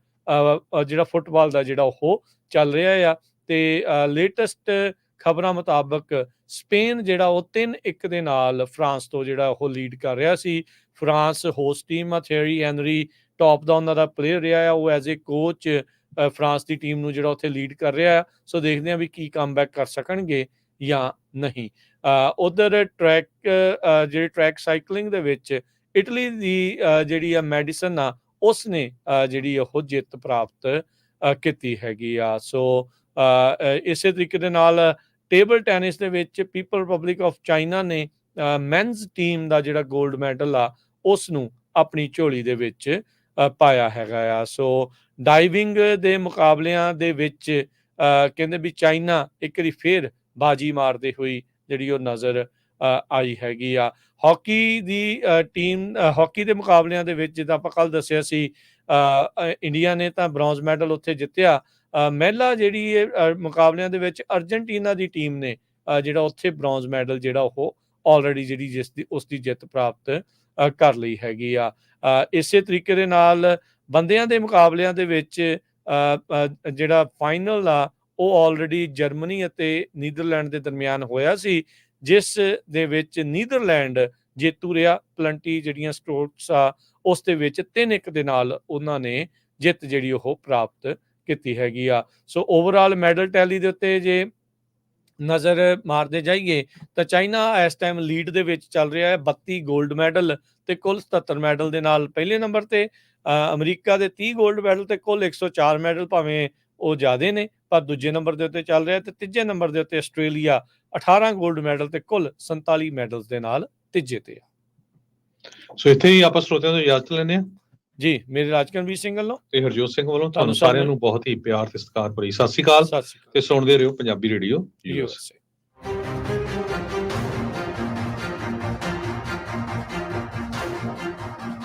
ਜਿਹੜਾ ਫੁੱਟਬਾਲ ਦਾ ਜਿਹੜਾ ਉਹ ਚੱਲ ਰਿਹਾ ਆ ਤੇ ਲੇਟੈਸਟ ਖਬਰਾਂ ਮੁਤਾਬਕ ਸਪੇਨ ਜਿਹੜਾ ਉਹ 3-1 ਦੇ ਨਾਲ ਫਰਾਂਸ ਤੋਂ ਜਿਹੜਾ ਉਹ ਲੀਡ ਕਰ ਰਿਹਾ ਸੀ। ਫਰਾਂਸ ਹੋਸਟ ਟੀਮ ਆ। ਥਿਅਰੀ ਹੈਨਰੀ ਟੌਪ ਦਾ ਉਹਨਾਂ ਦਾ ਪਲੇਅਰ ਰਿਹਾ ਆ, ਉਹ as a coach France the team ਨੂੰ ਜਿਹੜਾ ਉੱਥੇ ਲੀਡ ਕਰ ਰਿਹਾ ਆ। ਸੋ ਦੇਖਦੇ ਹਾਂ ਵੀ ਕੀ ਕਮਬੈਕ ਕਰ ਸਕਣਗੇ ਜਾਂ ਨਹੀਂ। ਉਧਰ ਟਰੈਕ ਸਾਈਕਲਿੰਗ ਦੇ ਵਿੱਚ ਇਟਲੀ ਦੀ ਜਿਹੜੀ ਆ ਮੈਡੀਸਨ ਆ ਉਸਨੇ ਜਿਹੜੀ ਉਹ ਜਿੱਤ ਪ੍ਰਾਪਤ ਕੀਤੀ ਹੈਗੀ ਆ। ਸੋ ਇਸੇ ਤਰੀਕੇ ਦੇ ਨਾਲ ਟੇਬਲ ਟੈਨਿਸ ਦੇ ਵਿੱਚ ਪੀਪਲ ਰਿਪਬਲਿਕ ਆਫ ਚਾਈਨਾ ਨੇ ਮੈਨਜ਼ ਟੀਮ ਦਾ ਜਿਹੜਾ 골ਡ ਮੈਡਲ ਆ ਉਸ ਨੂੰ ਆਪਣੀ ਝੋਲੀ ਦੇ ਵਿੱਚ ਪਾਇਆ ਹੈਗਾ ਆ। ਸੋ ਡਾਈਵਿੰਗ ਦੇ ਮੁਕਾਬਲਿਆਂ ਦੇ ਵਿੱਚ ਕਹਿੰਦੇ ਵੀ ਚਾਈਨਾ ਇੱਕ ਵਾਰੀ ਫੇਰ ਬਾਜੀ ਮਾਰਦੇ ਹੋਈ ਜਿਹੜੀ ਉਹ ਨਜ਼ਰ ਆਈ ਹੈਗੀ ਆ। ਹਾਕੀ ਦੀ ਟੀਮ ਹਾਕੀ ਦੇ ਮੁਕਾਬਲਿਆਂ ਦੇ ਵਿੱਚ ਜਿੱਦਾਂ ਆਪਾਂ ਕੱਲ ਦੱਸਿਆ ਸੀ ਇੰਡੀਆ ਨੇ ਤਾਂ ਬ੍ਰੌਂਜ਼ ਮੈਡਲ ਉੱਥੇ ਜਿੱਤਿਆ। ਮਹਿਲਾ ਜਿਹੜੀ ਮੁਕਾਬਲਿਆਂ ਦੇ ਵਿੱਚ ਅਰਜਨਟੀਨਾ ਦੀ ਟੀਮ ਨੇ ਜਿਹੜਾ ਉੱਥੇ ਬ੍ਰੌਂਜ਼ ਮੈਡਲ ਜਿਹੜਾ ਉਹ ਆਲਰੇਡੀ ਜਿਹੜੀ ਉਸ ਦੀ ਜਿੱਤ ਪ੍ਰਾਪਤ ਕਰ ਲਈ ਹੈਗੀ ਆ। ਇਸੇ ਤਰੀਕੇ ਦੇ ਨਾਲ ਬੰਦਿਆਂ ਦੇ ਮੁਕਾਬਲਿਆਂ ਦੇ ਵਿੱਚ ਜਿਹੜਾ ਫਾਈਨਲ ਆ ਉਹ ਆਲਰੇਡੀ ਜਰਮਨੀ ਅਤੇ ਨੀਦਰਲੈਂਡ ਦੇ ਦਰਮਿਆਨ ਹੋਇਆ ਸੀ, ਜਿਸ ਦੇ ਵਿੱਚ ਨੀਦਰਲੈਂਡ ਜੇਤੂ ਰਿਹਾ। ਪਲੰਟੀ ਜਿਹੜੀਆਂ ਸਟ੍ਰੋਕਸ ਆ ਉਸ ਦੇ ਵਿੱਚ 3-1 ਦੇ ਨਾਲ ਉਹਨਾਂ ਨੇ ਜਿੱਤ ਜਿਹੜੀ ਉਹ ਪ੍ਰਾਪਤ ਕੀਤੀ ਹੈਗੀ ਆ। ਸੋ ਓਵਰਆਲ ਮੈਡਲ ਟੈਲੀ ਦੇ ਉੱਤੇ ਜੇ ਨਜ਼ਰ ਮਾਰਦੇ ਜਾਈਏ ਤਾਂ ਚਾਈਨਾ ਇਸ ਟਾਈਮ ਲੀਡ ਦੇ ਵਿੱਚ ਚੱਲ ਰਿਹਾ ਹੈ 32 골ਡ ਮੈਡਲ ਤੇ ਕੁੱਲ 77 ਮੈਡਲ ਦੇ ਨਾਲ ਪਹਿਲੇ ਨੰਬਰ ਤੇ। ਅਮਰੀਕਾ ਦੇ 30 골ਡ ਮੈਡਲ ਤੇ ਕੁੱਲ 104 ਮੈਡਲ, ਭਾਵੇਂ ਉਹ ਜ਼ਿਆਦੇ ਨੇ ਪਰ ਦੂਜੇ ਨੰਬਰ ਦੇ ਉੱਤੇ ਚੱਲ ਰਿਹਾ। ਤੇ ਤੀਜੇ ਨੰਬਰ ਦੇ ਉੱਤੇ ਆਸਟ੍ਰੇਲੀਆ 18 골ਡ ਮੈਡਲ ਤੇ ਕੁੱਲ 47 ਮੈਡਲਸ ਦੇ ਨਾਲ ਤੀਜੇ ਤੇ ਆ। ਸੋ ਇੱਥੇ ਹੀ ਆਪਾਂ ਸਰੋਤਿਆਂ ਤੋਂ ਇਜਾਜ਼ਤ ਲੈਂਦੇ ਹਾਂ ਜੀ। ਮੇਰੇ ਰਾਜਕਰਨਵੀਰ ਸਿੰਘ ਵੱਲੋਂ ਤੇ ਹਰਜੋਤ ਸਿੰਘ ਵੱਲੋਂ ਤੁਹਾਨੂੰ ਸਾਰਿਆਂ ਨੂੰ ਬਹੁਤ ਹੀ ਪਿਆਰ ਤੇ ਸਤਿਕਾਰ ਭਰੀ ਸਤਿ ਸ਼੍ਰੀ ਅਕਾਲ ਤੇ ਸੁਣਦੇ ਰਹੋ ਪੰਜਾਬੀ ਰੇਡੀਓ USA।